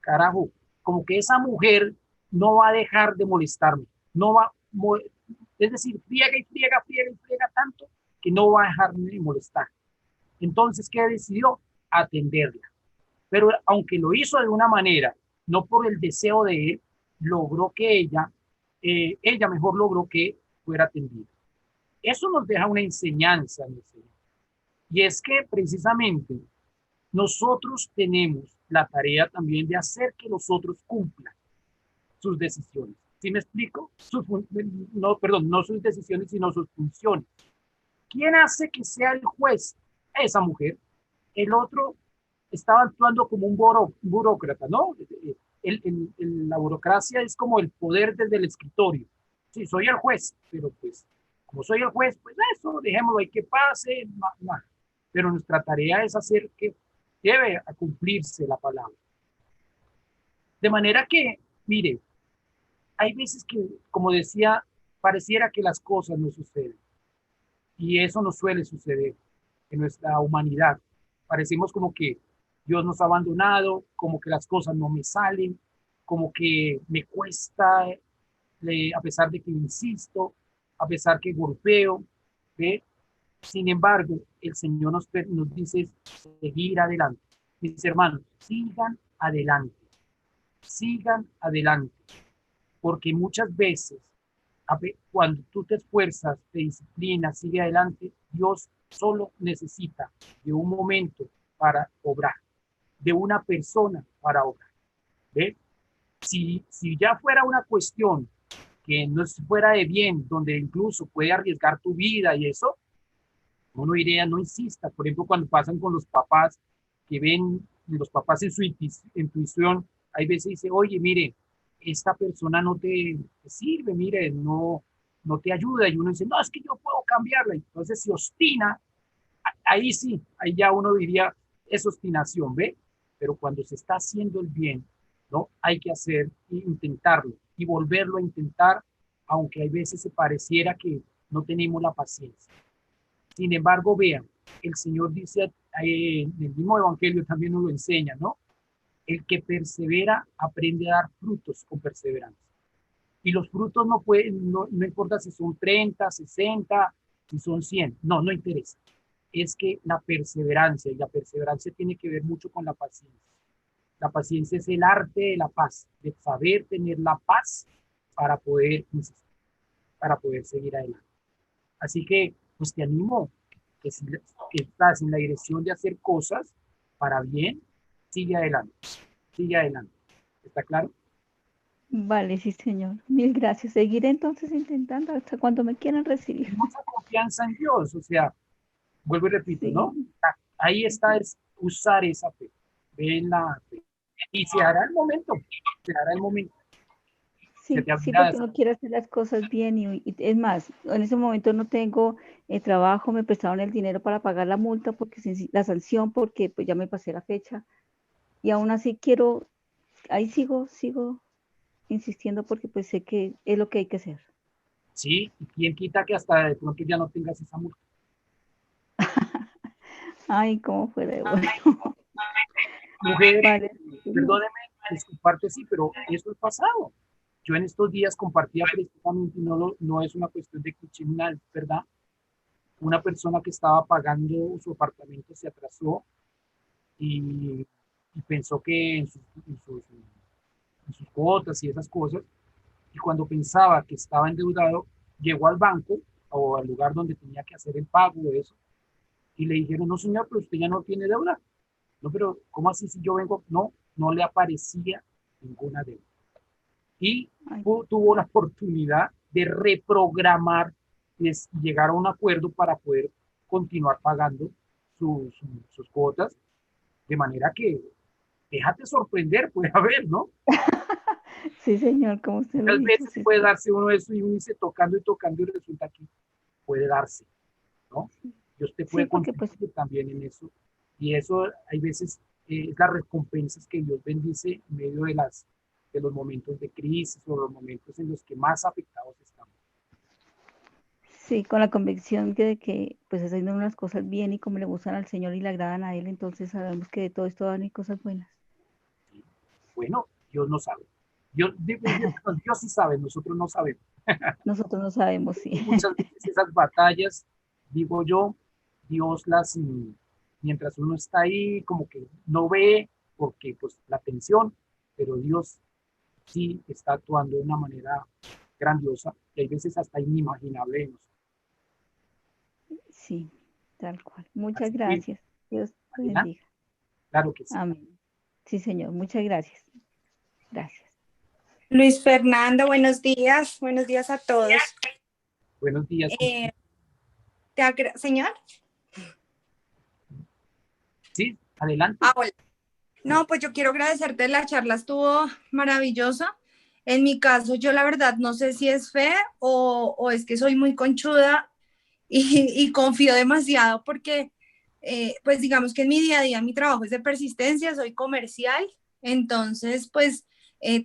carajo, como que esa mujer no va a dejar de molestarme, no va, es decir, friega y friega, friega y friega tanto que no va a dejarme de molestar. Entonces, ¿qué decidió? Atenderla. Pero aunque lo hizo de una manera, no por el deseo de él, logró que ella mejor logró que fuera atendida. Eso nos deja una enseñanza, mi Señor. Y es que precisamente nosotros tenemos la tarea también de hacer que los otros cumplan sus decisiones. ¿Sí me explico? No, perdón, no sus decisiones, sino sus funciones. ¿Quién hace que sea el juez? Esa mujer. El otro estaba actuando como un burócrata, ¿no? La burocracia es como el poder desde el escritorio. Sí, soy el juez, pero pues, como soy el juez, pues eso, dejémoslo ahí que pase. Pero nuestra tarea es hacer que debe a cumplirse la palabra. De manera que, mire, hay veces que, como decía, pareciera que las cosas no suceden. Y eso no suele suceder en nuestra humanidad. Parecemos como que Dios nos ha abandonado, como que las cosas no me salen, como que me cuesta, a pesar de que insisto, a pesar que golpeo. ¿Ve? Sin embargo, el Señor nos dice seguir adelante. Mis hermanos, sigan adelante, porque muchas veces cuando tú te esfuerzas, te disciplinas, sigue adelante, Dios solo necesita de un momento para obrar, de una persona para obrar. ¿Ve? Si ya fuera una cuestión que no fuera de bien, donde incluso puede arriesgar tu vida y eso, uno diría, no insista. Por ejemplo, cuando pasan con los papás, que ven los papás en su intuición, hay veces dice, oye, mire, esta persona no te sirve, mire, no te ayuda. Y uno dice, no, es que yo puedo cambiarla. Entonces se obstina, ahí sí, ahí ya uno diría, es obstinación, ¿ve? Pero cuando se está haciendo el bien, ¿no? Hay que intentarlo y volverlo a intentar, aunque hay veces se pareciera que no tenemos la paciencia. Sin embargo, vean, el Señor dice en el mismo Evangelio también nos lo enseña, ¿no? El que persevera aprende a dar frutos con perseverancia. Y los frutos no importa si son 30, 60, si son 100, no interesa. Es que la perseverancia, y la perseverancia tiene que ver mucho con la paciencia. La paciencia es el arte de la paz, de saber tener la paz para poder insistir, para poder seguir adelante. Así que, pues te animo que estás en la dirección de hacer cosas para bien, sigue adelante, sigue adelante. ¿Está claro? Vale, sí, señor. Mil gracias. Seguiré entonces intentando hasta cuando me quieran recibir. Y mucha confianza en Dios, o sea, vuelvo y repito, Sí, ¿no? Ahí está, es usar esa fe, ven la fe. Y se hará el momento, se hará el momento. Se sí, te sí, abrirá porque esa. uno quiere hacer las cosas bien y es más, en ese momento no tengo trabajo, me prestaron el dinero para pagar la multa porque la sanción porque pues ya me pasé la fecha y aún así quiero, ahí sigo insistiendo porque pues sé que es lo que hay que hacer. Sí, y quién quita que hasta de pronto ya no tengas esa multa. Ay, cómo fue de bueno. Mujer, Vale, señor. perdóneme disculparte, sí, pero eso es pasado. Yo en estos días compartía precisamente, no es una cuestión de criminal, ¿verdad? una persona que estaba pagando su apartamento se atrasó y pensó que en sus cuotas y esas cosas, y cuando pensaba que estaba endeudado, llegó al banco o al lugar donde tenía que hacer el pago de eso, y le dijeron, no señor, pero usted ya no tiene deuda. No, pero ¿cómo así si yo vengo? No, no le aparecía ninguna deuda. Y Ay, tuvo la oportunidad de reprogramar y llegar a un acuerdo para poder continuar pagando sus cuotas, de manera que déjate sorprender, puede haber, ¿no? sí, señor, como usted lo Muchas dice, veces sí, puede sí. darse uno de eso y uno dice tocando y tocando y resulta que puede darse, ¿no? Dios te Sí, puede porque pues contribuir también en eso. Y eso hay veces es las recompensas que Dios bendice en medio de los momentos de crisis o los momentos en los que más afectados estamos. sí, con la convicción de que pues está haciendo unas cosas bien y como le gustan al Señor y le agradan a Él, entonces sabemos que de todo esto van a ir cosas buenas. ¿Sí? Bueno, Dios no sabe. Dios sí sabe, nosotros no sabemos. Nosotros no sabemos si. Y muchas veces esas batallas, digo yo, Dios mientras uno está ahí, como que no ve, porque pues la tensión, pero Dios sí está actuando de una manera grandiosa y hay veces hasta inimaginable en nosotros. Sí, tal cual. Muchas Así que, gracias. Dios te adelante, bendiga. claro que sí. Amén. Sí, Señor, muchas gracias. Gracias. Luis Fernando, buenos días a todos. Buenos días. Eh, Señor. Sí, adelante. Ah, hola. No, pues yo quiero agradecerte, la charla estuvo maravillosa. En mi caso, yo la verdad no sé si es fe o es que soy muy conchuda y confío demasiado porque, pues digamos que en mi día a día mi trabajo es de persistencia, soy comercial, entonces pues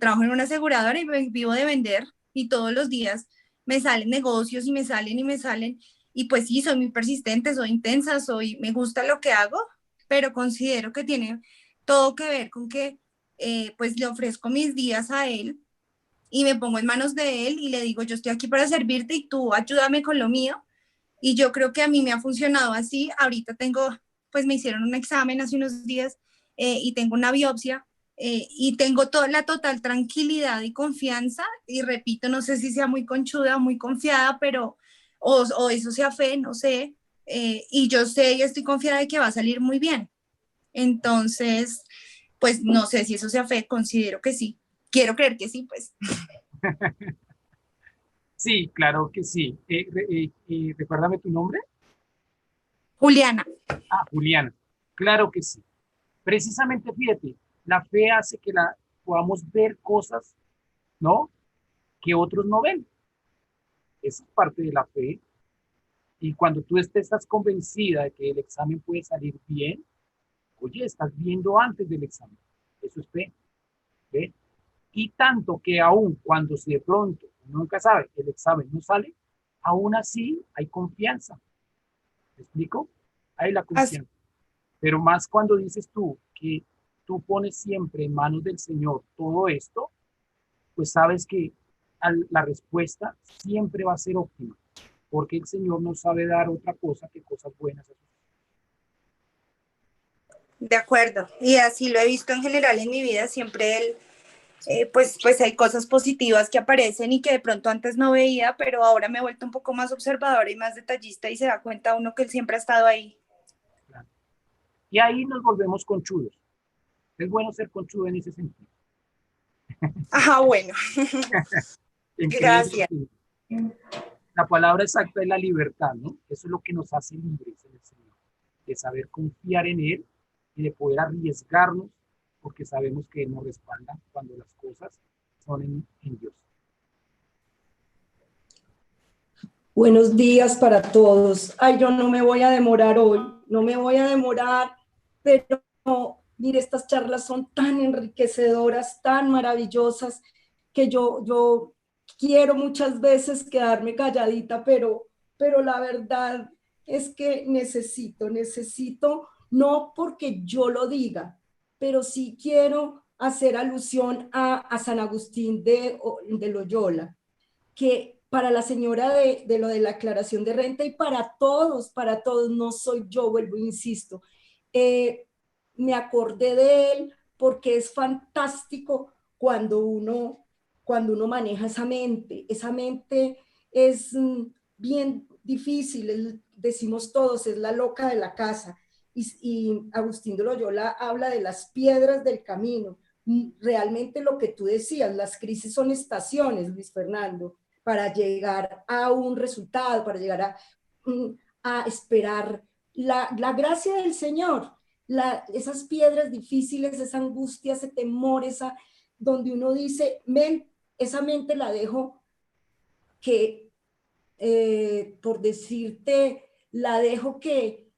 trabajo en una aseguradora y vivo de vender y todos los días me salen negocios y me salen y me salen y pues sí, soy muy persistente, soy intensa, me gusta lo que hago, pero considero que tiene todo que ver con que pues le ofrezco mis días a él y me pongo en manos de él y le digo, yo estoy aquí para servirte y tú ayúdame con lo mío. Y yo creo que a mí me ha funcionado así. Ahorita pues me hicieron un examen hace unos días y tengo una biopsia y tengo toda la total tranquilidad y confianza. Y repito, no sé si sea muy conchuda o muy confiada, pero o eso sea fe, no sé. Y yo sé y estoy confiada de que va a salir muy bien. Entonces, pues no sé si eso sea fe, considero que sí. Quiero creer que sí, pues. Sí, claro que sí. Recuérdame tu nombre. Juliana. Ah, Juliana. Claro que sí. Precisamente, fíjate, la fe hace que podamos ver cosas, ¿no? Que otros no ven. Esa es parte de la fe. Y cuando tú estás convencida de que el examen puede salir bien, oye, estás viendo antes del examen. Eso es fe. ¿Ve? Y tanto que aún cuando si de pronto, nunca sabe, el examen no sale, aún así hay confianza. ¿Me explico? Hay la Así, confianza. Pero más cuando dices tú que tú pones siempre en manos del Señor todo esto, pues sabes que la respuesta siempre va a ser óptima, porque el Señor no sabe dar otra cosa que cosas buenas a sus hijos. de acuerdo. Y así lo he visto en general en mi vida. Siempre él pues hay cosas positivas que aparecen y que de pronto antes no veía, pero ahora me he vuelto un poco más observadora y más detallista y se da cuenta uno que él siempre ha estado ahí. Claro. Y ahí nos volvemos conchudos. Es bueno ser conchudo en ese sentido, Ajá, bueno, en creer en el gracias. Señor. La palabra exacta es la libertad, ¿no? Eso es lo que nos hace libres en el Señor, de saber confiar en Él y de poder arriesgarnos, porque sabemos que Él nos respalda cuando las cosas son en Dios. Buenos días para todos. Ay, yo no me voy a demorar hoy, no me voy a demorar, pero mire, estas charlas son tan enriquecedoras, tan maravillosas, que yo quiero muchas veces quedarme calladita, pero la verdad es que necesito, no porque yo lo diga, pero sí quiero hacer alusión a San Agustín de Loyola, que para la señora de lo de la aclaración de renta y para todos, no soy yo, vuelvo, insisto. Me acordé de él porque es fantástico cuando uno maneja esa mente es bien difícil, decimos todos, es la loca de la casa, y Agustín de Loyola habla de las piedras del camino. Realmente lo que tú decías, las crisis son estaciones, Luis Fernando, para llegar a un resultado, para llegar a esperar la gracia del Señor, esas piedras difíciles, esa angustia, ese temor, donde uno dice, esa mente la dejo que, por decirte, la dejo que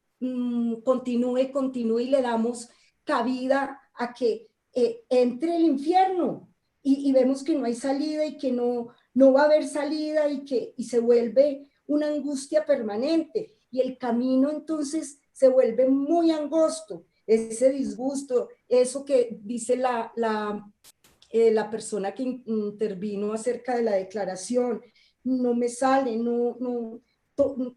continúe y le damos cabida a que entre el infierno y vemos que no hay salida y que no va a haber salida y se vuelve una angustia permanente y el camino entonces se vuelve muy angosto, ese disgusto, eso que dice la persona que intervino acerca de la declaración, no me sale,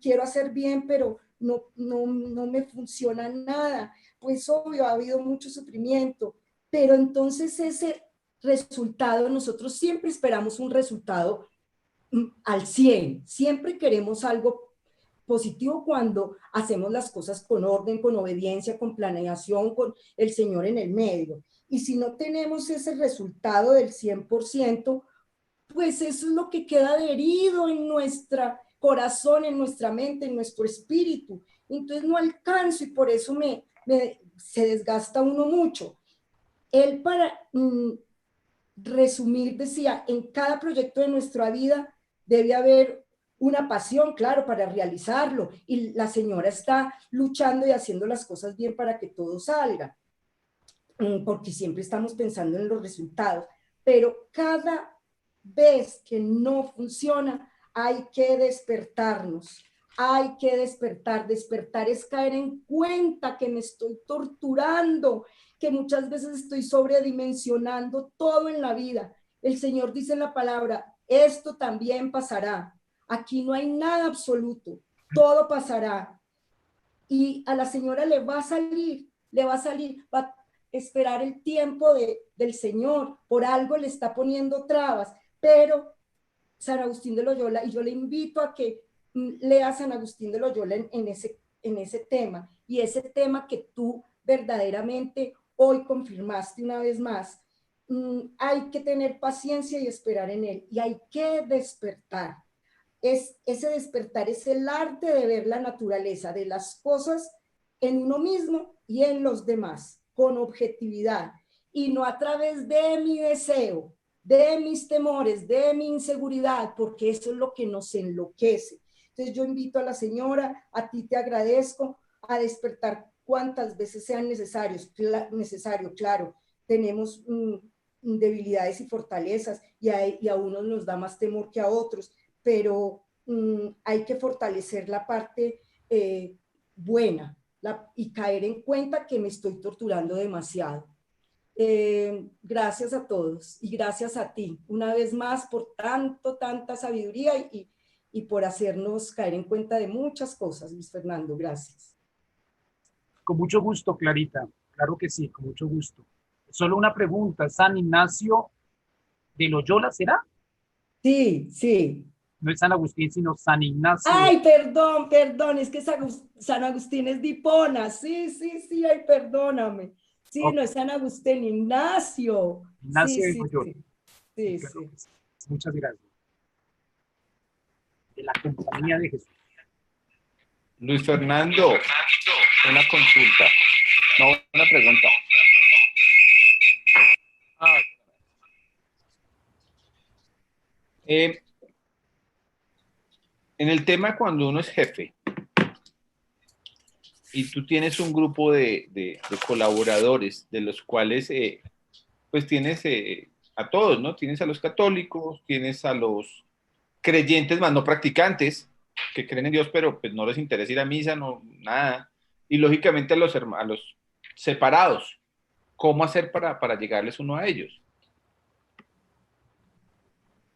quiero hacer bien, pero no me funciona nada. Pues obvio, ha habido mucho sufrimiento, pero entonces ese resultado, nosotros siempre esperamos un resultado al 100, siempre queremos algo positivo cuando hacemos las cosas con orden, con obediencia, con planeación, con el Señor en el medio. Y si no tenemos ese resultado del 100%, pues eso es lo que queda adherido en nuestro corazón, en nuestra mente, en nuestro espíritu. Entonces no alcanzo y por eso se desgasta uno mucho. Él para resumir decía, en cada proyecto de nuestra vida debe haber una pasión, claro, para realizarlo. Y la señora está luchando y haciendo las cosas bien para que todo salga, porque siempre estamos pensando en los resultados. Pero cada vez que no funciona, hay que despertarnos. Hay que despertar. Despertar es caer en cuenta que me estoy torturando, que muchas veces estoy sobredimensionando todo en la vida. El Señor dice en la palabra, esto también pasará. Aquí no hay nada absoluto, todo pasará. Y a la señora le va a esperar el tiempo del Señor, por algo le está poniendo trabas, pero San Agustín de Loyola, y yo le invito a que lea San Agustín de Loyola en ese tema, y ese tema que tú verdaderamente hoy confirmaste una vez más, hay que tener paciencia y esperar en él, y hay que despertar. Ese despertar es el arte de ver la naturaleza de las cosas en uno mismo y en los demás, con objetividad, y no a través de mi deseo, de mis temores, de mi inseguridad, porque eso es lo que nos enloquece. Entonces yo invito a la señora, a ti te agradezco, a despertar cuantas veces sean necesario, claro, tenemos debilidades y fortalezas y a unos nos da más temor que a otros, pero hay que fortalecer la parte buena y caer en cuenta que me estoy torturando demasiado. Gracias a todos y gracias a ti una vez más por tanta sabiduría y por hacernos caer en cuenta de muchas cosas, Luis Fernando. Gracias. Con mucho gusto, Clarita. Claro que sí, con mucho gusto. Solo una pregunta. ¿San Ignacio de Loyola será? Sí, sí. No es San Agustín, sino San Ignacio. Ay, perdón, es que San Agustín es de Hipona. Sí, ay, perdóname. Sí, okay. No es San Agustín, Ignacio. Ignacio de Loyola. Sí. Muchas gracias. De la compañía de Jesús. Luis Fernando, una consulta. No, una pregunta. En el tema cuando uno es jefe y tú tienes un grupo de colaboradores de los cuales pues tienes a todos, ¿no? Tienes a los católicos, tienes a los creyentes más no practicantes que creen en Dios pero pues no les interesa ir a misa, no, nada. Y lógicamente a los separados. ¿Cómo hacer para llegarles uno a ellos?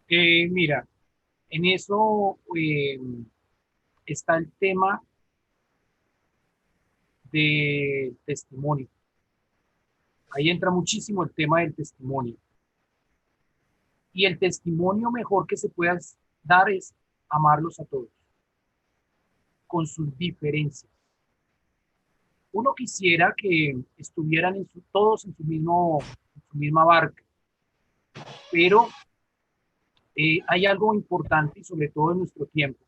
Mira, En eso está el tema del testimonio. Ahí entra muchísimo el tema del testimonio. Y el testimonio mejor que se pueda dar es amarlos a todos, con sus diferencias. Uno quisiera que estuvieran todos en su misma barca, pero hay algo importante, y sobre todo en nuestro tiempo,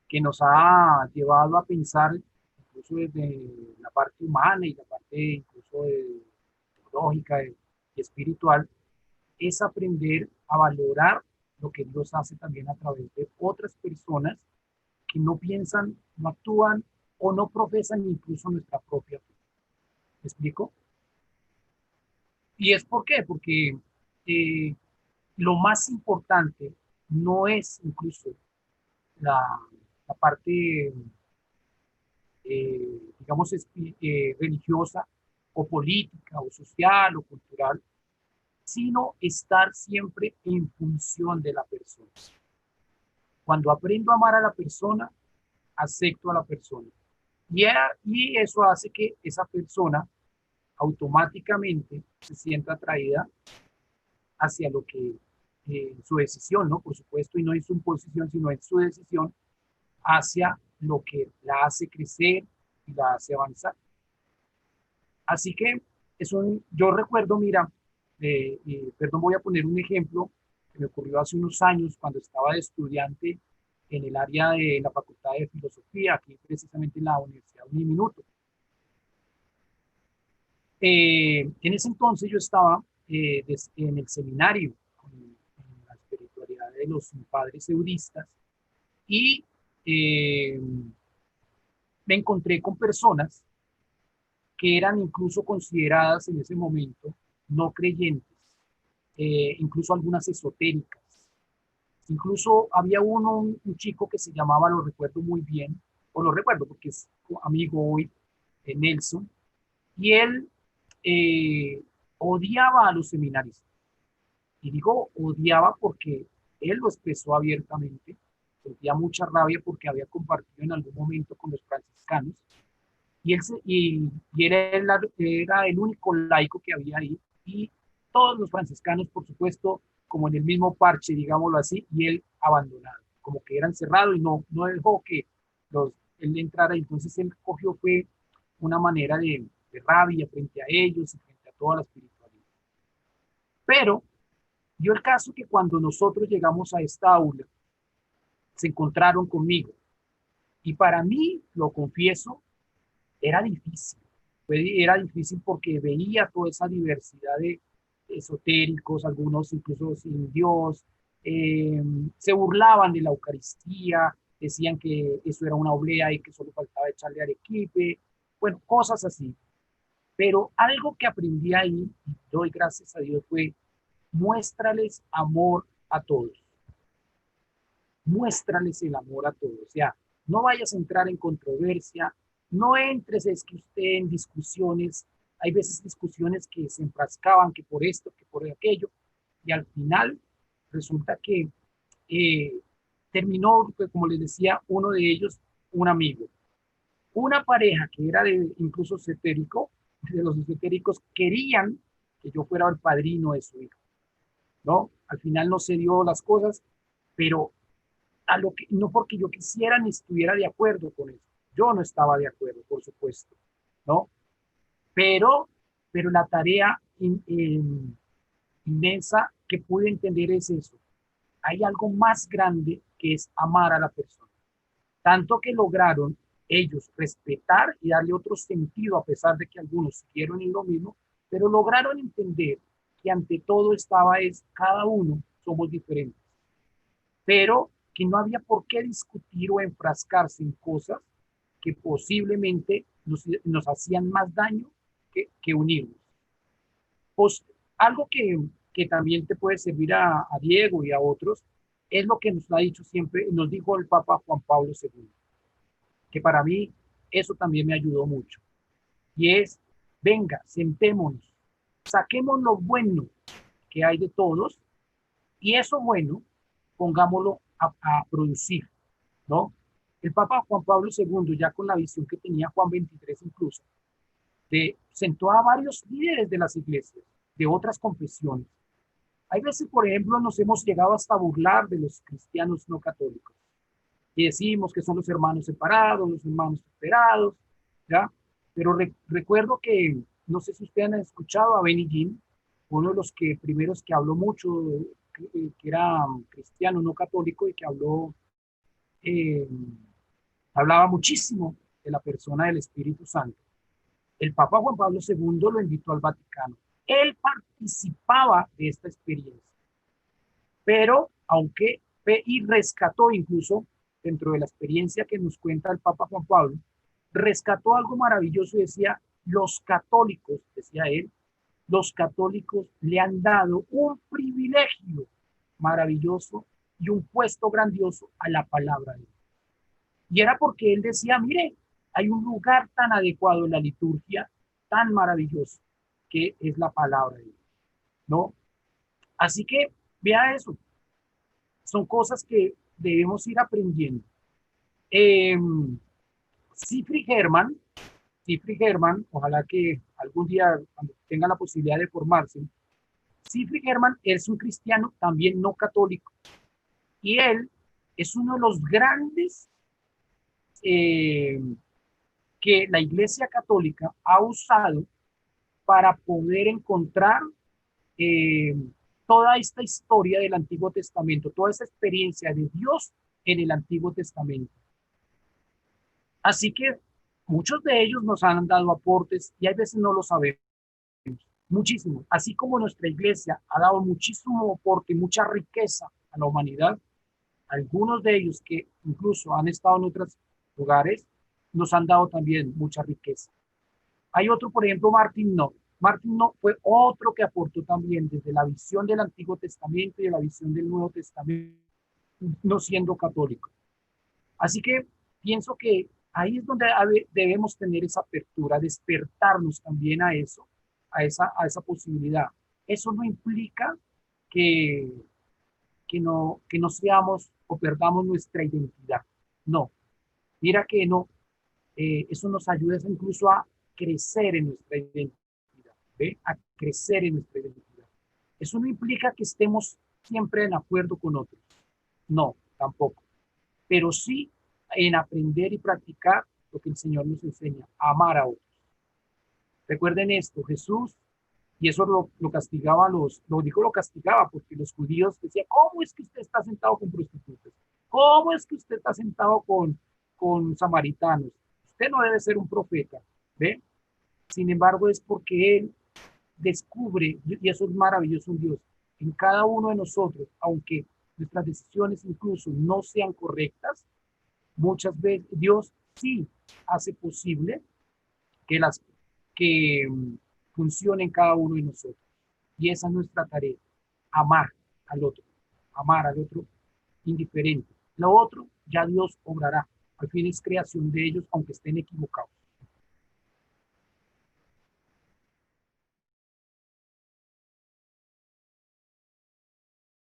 que nos ha llevado a pensar, incluso desde la parte humana y la parte incluso teológica y espiritual, es aprender a valorar lo que Dios hace también a través de otras personas que no piensan, no actúan o no profesan incluso nuestra propia fe. ¿Me explico? ¿Y es por qué? Porque lo más importante no es incluso la, la parte, digamos, religiosa o política o social o cultural, sino estar siempre en función de la persona. Cuando aprendo a amar a la persona, acepto a la persona. Y eso hace que esa persona automáticamente se sienta atraída hacia lo que su decisión, ¿no? Por supuesto, y no en su posición, sino en su decisión, hacia lo que la hace crecer y la hace avanzar. Así que yo recuerdo, mira, perdón, voy a poner un ejemplo que me ocurrió hace unos años cuando estaba de estudiante en el área de la Facultad de Filosofía, aquí precisamente en la Universidad Uniminuto. En ese entonces yo estaba en el seminario en la espiritualidad de los padres euristas y me encontré con personas que eran incluso consideradas en ese momento no creyentes, incluso algunas esotéricas. Incluso había un chico que se llamaba, lo recuerdo muy bien, o lo recuerdo porque es amigo hoy, Nelson, y él odiaba a los seminaristas. Y digo odiaba porque él lo expresó abiertamente, sentía mucha rabia porque había compartido en algún momento con los franciscanos, y era el único laico que había ahí, y todos los franciscanos, por supuesto, como en el mismo parche, digámoslo así, y él abandonado, como que eran cerrados y no dejó que él entrara. Entonces él cogió fue una manera de rabia frente a ellos y frente a toda la espiritualidad. Pero dio el caso que cuando nosotros llegamos a esta aula, se encontraron conmigo, y para mí, lo confieso, era difícil. Era difícil porque veía toda esa diversidad de esotéricos, algunos incluso sin Dios, se burlaban de la Eucaristía, decían que eso era una oblea y que solo faltaba echarle arequipe, bueno, cosas así. Pero algo que aprendí ahí, y doy gracias a Dios, fue muéstrales amor a todos. Muéstrales el amor a todos. O sea, no vayas a entrar en controversia, no entres, es que usted en discusiones, hay veces discusiones que se enfrascaban, que por esto, que por aquello, y al final resulta que terminó, como les decía, uno de ellos, un amigo. Una pareja que era incluso esotérico, de los esotéricos, querían que yo fuera el padrino de su hijo, ¿no? Al final no se dio las cosas, pero no porque yo quisiera ni estuviera de acuerdo con eso. Yo no estaba de acuerdo, por supuesto, ¿no? Pero la tarea inmensa que pude entender es eso. Hay algo más grande que es amar a la persona. Tanto que lograron ellos respetar y darle otro sentido, a pesar de que algunos siguieron en lo mismo, pero lograron entender que ante todo cada uno somos diferentes. Pero que no había por qué discutir o enfrascarse en cosas que posiblemente nos hacían más daño que unirnos. Pues, algo que también te puede servir a Diego y a otros, es lo que nos ha dicho siempre, nos dijo el Papa Juan Pablo II, que para mí eso también me ayudó mucho, y es, venga, sentémonos, saquemos lo bueno que hay de todos, y eso bueno, pongámoslo a producir, ¿no? El Papa Juan Pablo II, ya con la visión que tenía Juan XXIII incluso, sentó a varios líderes de las iglesias, de otras confesiones. Hay veces, por ejemplo, nos hemos llegado hasta a burlar de los cristianos no católicos y decimos que son los hermanos separados, los hermanos separados, ¿ya? Pero recuerdo que, no sé si ustedes han escuchado a Benny Hinn, uno de los primeros que habló mucho, que era cristiano no católico y que eh, hablaba muchísimo de la persona del Espíritu Santo. El Papa Juan Pablo II lo invitó al Vaticano. Él participaba de esta experiencia, pero y rescató incluso dentro de la experiencia que nos cuenta el Papa Juan Pablo, rescató algo maravilloso y decía, los católicos, decía él, los católicos le han dado un privilegio maravilloso y un puesto grandioso a la palabra de Dios. Y era porque él decía, mire, hay un lugar tan adecuado en la liturgia, tan maravilloso, que es la palabra de Dios, ¿no? Así que, vea eso. Son cosas que debemos ir aprendiendo. Siegfried Hermann, ojalá que algún día, cuando tenga la posibilidad de formarse, Siegfried Hermann es un cristiano también no católico. Y él es uno de los grandes que la Iglesia Católica ha usado para poder encontrar toda esta historia del Antiguo Testamento, toda esa experiencia de Dios en el Antiguo Testamento. Así que muchos de ellos nos han dado aportes y a veces no lo sabemos, muchísimo. Así como nuestra iglesia ha dado muchísimo aporte, mucha riqueza a la humanidad, algunos de ellos que incluso han estado en otros lugares, nos han dado también mucha riqueza. Hay otro, por ejemplo, Martin Knopf. Martin Knopf fue otro que aportó también desde la visión del Antiguo Testamento y de la visión del Nuevo Testamento, no siendo católico. Así que pienso que ahí es donde debemos tener esa apertura, despertarnos también a eso, a esa posibilidad. Eso no implica que no seamos o perdamos nuestra identidad. No, mira que no. Eso nos ayuda incluso a crecer en nuestra identidad, ¿ve? A crecer en nuestra identidad. Eso no implica que estemos siempre en acuerdo con otros. No, tampoco. Pero sí en aprender y practicar lo que el Señor nos enseña, a amar a otros. Recuerden esto, Jesús, y eso lo castigaba lo castigaba porque los judíos decían, ¿cómo es que usted está sentado con prostitutas? ¿Cómo es que usted está sentado con samaritanos? Usted no debe ser un profeta, ¿ve? Sin embargo, es porque Él descubre, y eso es maravilloso en Dios, en cada uno de nosotros, aunque nuestras decisiones incluso no sean correctas, muchas veces Dios sí hace posible que funcione en cada uno de nosotros. Y esa es nuestra tarea, amar al otro indiferente. Lo otro ya Dios obrará. Al fin es creación de ellos, aunque estén equivocados.